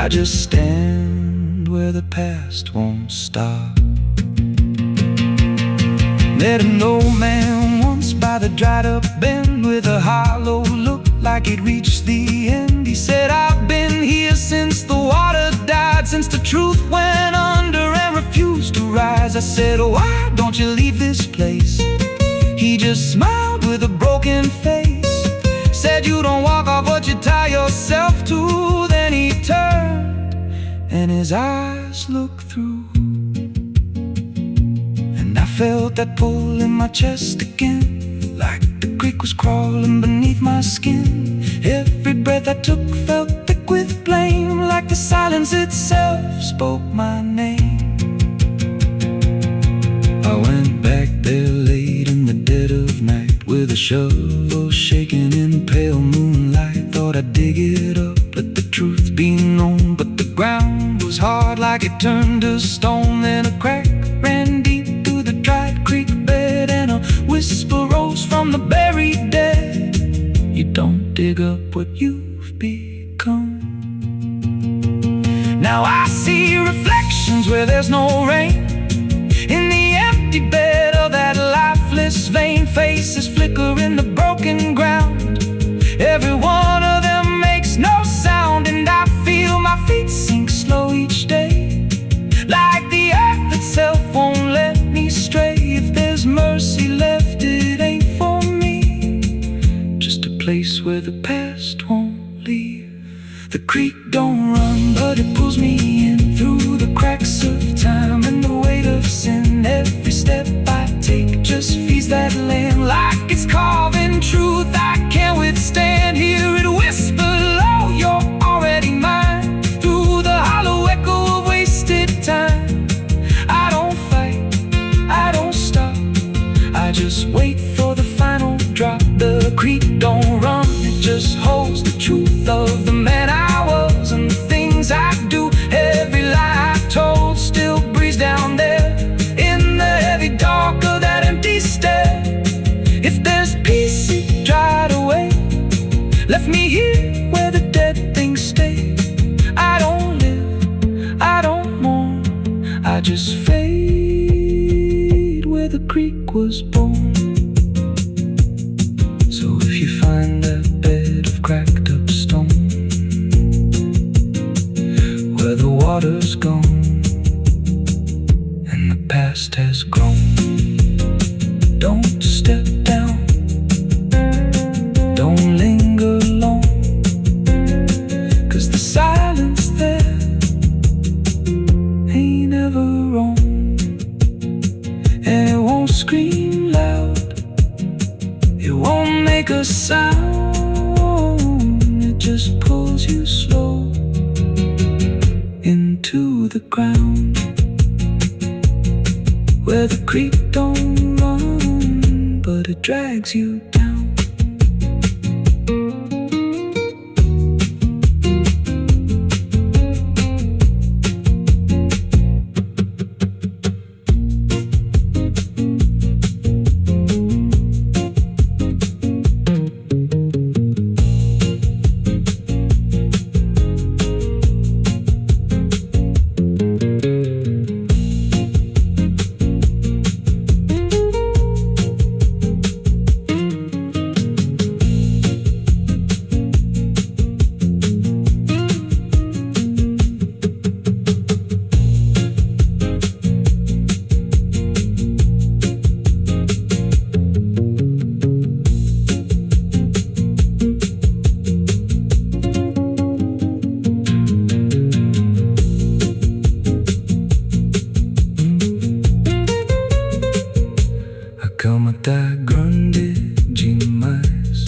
I just stand where the past won't stop. Met an old man once by the dried up bend with a hollow look like he'd reached the end. He said, I've been here since the water died, since the truth went under and refused to rise. I said, why don't you leave this place? He just smiled with a broken face, said, you don't walk off what you tie yourself to. Then he turned and his eyes looked through, and I felt that pull in my chest again, like the creek was crawling beneath my skin. Every breath I took felt thick with blame, like the silence itself spoke my name. I went back there late in the dead of night, with a shovel shaking in pale moonlight. Thought I'd dig it up, let the truth be known, but the ground was hard like it turned to stone. Then a crack ran deep through the dried creek bed, and a whisper rose from the buried dead. You don't dig up what you've become. Now I see reflections where there's no rain, in the empty bed of that lifeless vein. Faces flicker in the broken ground, every one of them makes no sound. And I feel my feet sink slow each day, like the earth itself won't let me stray. If there's mercy left, it ain't for me, just a place where the past won't leave. The creek don't run, but it pulls me in through the cracks of time and the weight of sin. Every step I take just feeds that land, like it's carving truth I can't withstand. Hear it whisper low, you're already mine, through the hollow echo of wasted time. I don't fight, I don't stop, I just wait for the final drop. The creek don't run, it just holds the truth of the man I was and the things I do. Every lie I told still breathes down there, in the heavy dark of that empty stare. If there's peace, it dried away, left me here where the dead things stay. I don't live, I don't mourn, I just fade where the creek was born. So if you find that bed of cracked up stone, where the water's gone and the past has grown, don't step down, don't linger long, 'cause the silence there ain't ever wrong. And it won't scream loud, it won't make a sound, it just pulls you slow into the ground, where the creek don't run, but it drags you down. Como tá grande demais.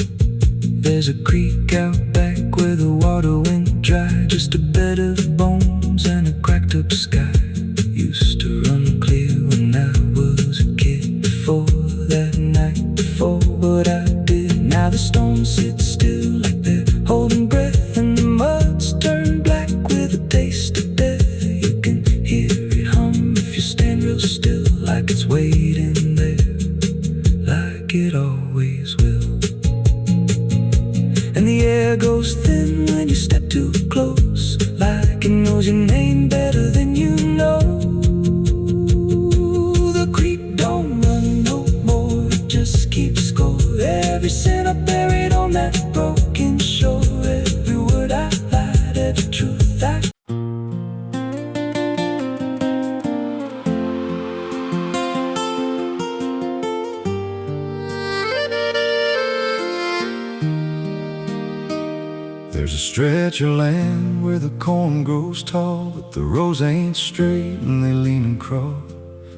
There's a creek out back where the water went dry, just a bed of bones and a cracked up sky. Used to run clear when I was a kid, before that night before what I did. Now the stones sit still like they're holding breath, and the mud's turned black with a taste of death. You can hear it hum if you stand real still, like it's waiting there, like it always will. And the air goes thin when you step too close, like it knows your name better than you know. The creek don't run no more, it just keeps score. Every cent I buried on that broken shore, every word I lied, every truth I There's a stretch of land where the corn grows tall, but the rows ain't straight and they lean and crawl,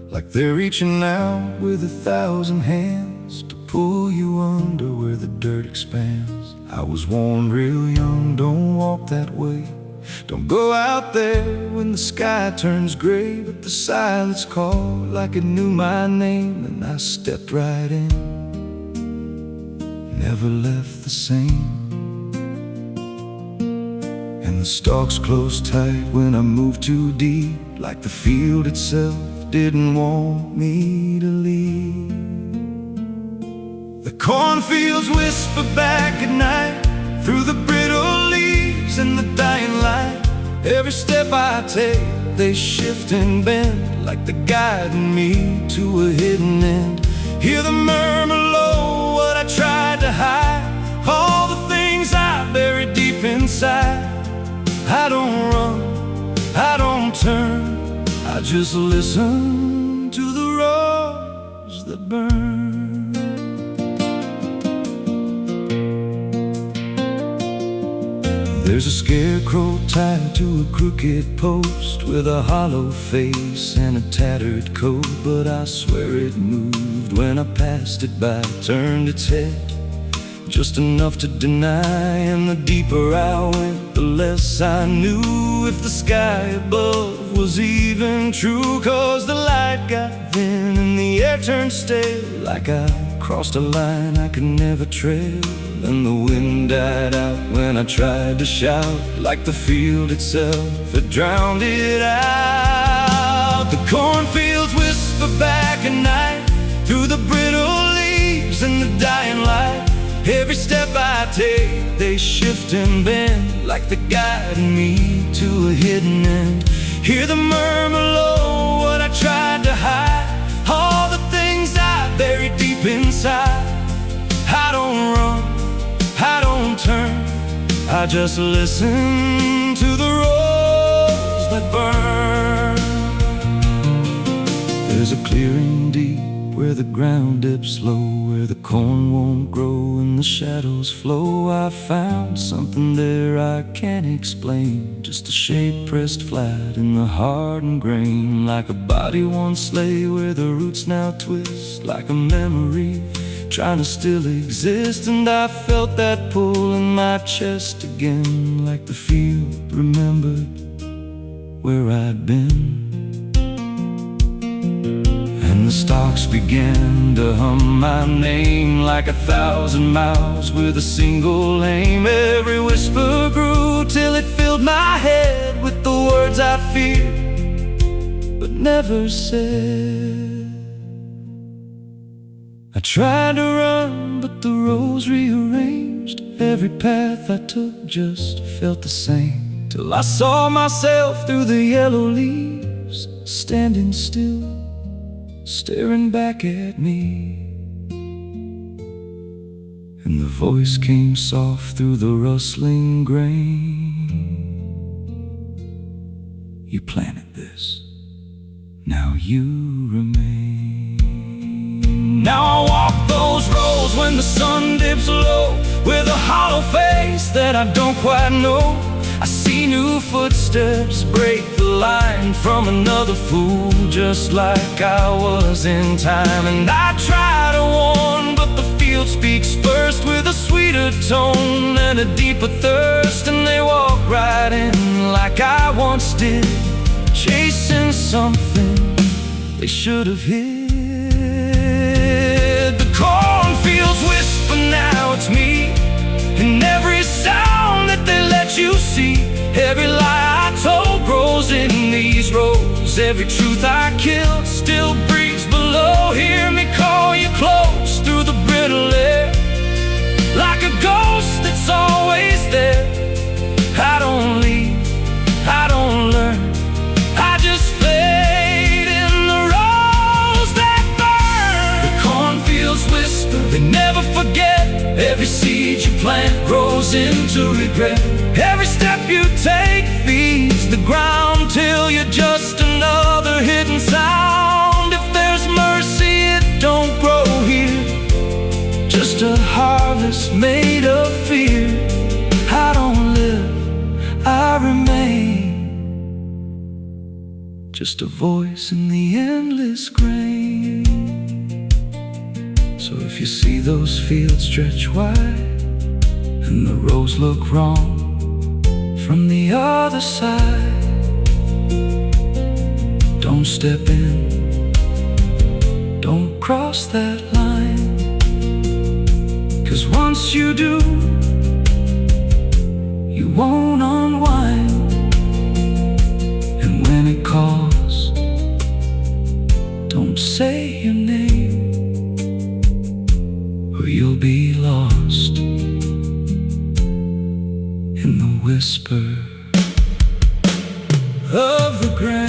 like they're reaching out with 1,000 hands to pull you under where the dirt expands. I was warned real young, don't walk that way. Don't go out there when the sky turns gray, but the silence called like it knew my name, and I stepped right in, never left the same. And the stalks closed tight when I moved too deep, like the field itself didn't want me to leave. The cornfields whisper back at night through the brittle leaves and the dying light. Every step I take, they shift and bend, like they're guiding me to a hidden end. Hear the murmur low, what I tried to hide, all the things I buried deep inside. I don't run, I don't turn, I just listen to the roars that burn. There's a scarecrow tied to a crooked post with a hollow face and a tattered coat, but I swear it moved when I passed it by, turned its head just enough to deny. And the deeper I went, the less I knew if the sky above was even true. 'Cause the light got thin and the air turned stale, like I crossed a line I could never trail. And the wind died out when I tried to shout, like the field itself had drowned it out. The cornfields whisper back at night through the brittle leaves and the dying light. Every step I take, they shift and bend, like they're guiding me to a hidden end. Hear the murmur low, what I tried to hide, all the things I buried deep inside. I don't run, I don't turn, I just listen to the roars that burn. There's a clearing deep where the ground dips low, where the corn won't grow and the shadows flow. I found something there I can't explain, just a shape pressed flat in the hardened grain, like a body once lay where the roots now twist, like a memory trying to still exist. And I felt that pull in my chest again, like the field remembered where I'd been. The stalks began to hum my name, like 1,000 miles with a single aim. Every whisper grew till it filled my head with the words I feared but never said. I tried to run, but the roads rearranged. Every path I took just felt the same, till I saw myself through the yellow leaves, standing still, staring back at me. And the voice came soft through the rustling grain. You planted this, now you remain. Now I walk those roads when the sun dips low, with a hollow face that I don't quite know. I see new footsteps break the line from another fool, just like I was in time. And I try to warn, but the field speaks first, with a sweeter tone and a deeper thirst. And they walk right in like I once did, chasing something they should have hid. The cornfields whisper, now it's me, and every sound that they let you see. Every lie I told grows in these rows, every truth I killed still breathes below. Hear me call you close through the brittle air, like a ghost that's always there. I don't leave, I don't learn, forget. Every seed you plant grows into regret. Every step you take feeds the ground till you're just another hidden sound. If there's mercy, it don't grow here, just a harvest made of fear. I don't live, I remain, just a voice in the endless grain. So if you see those fields stretch wide and the roads look wrong from the other side, don't step in, don't cross that line. 'Cause once you do, you won't unwind. And when it calls, don't say your name, or you'll be lost in the whisper of the grain.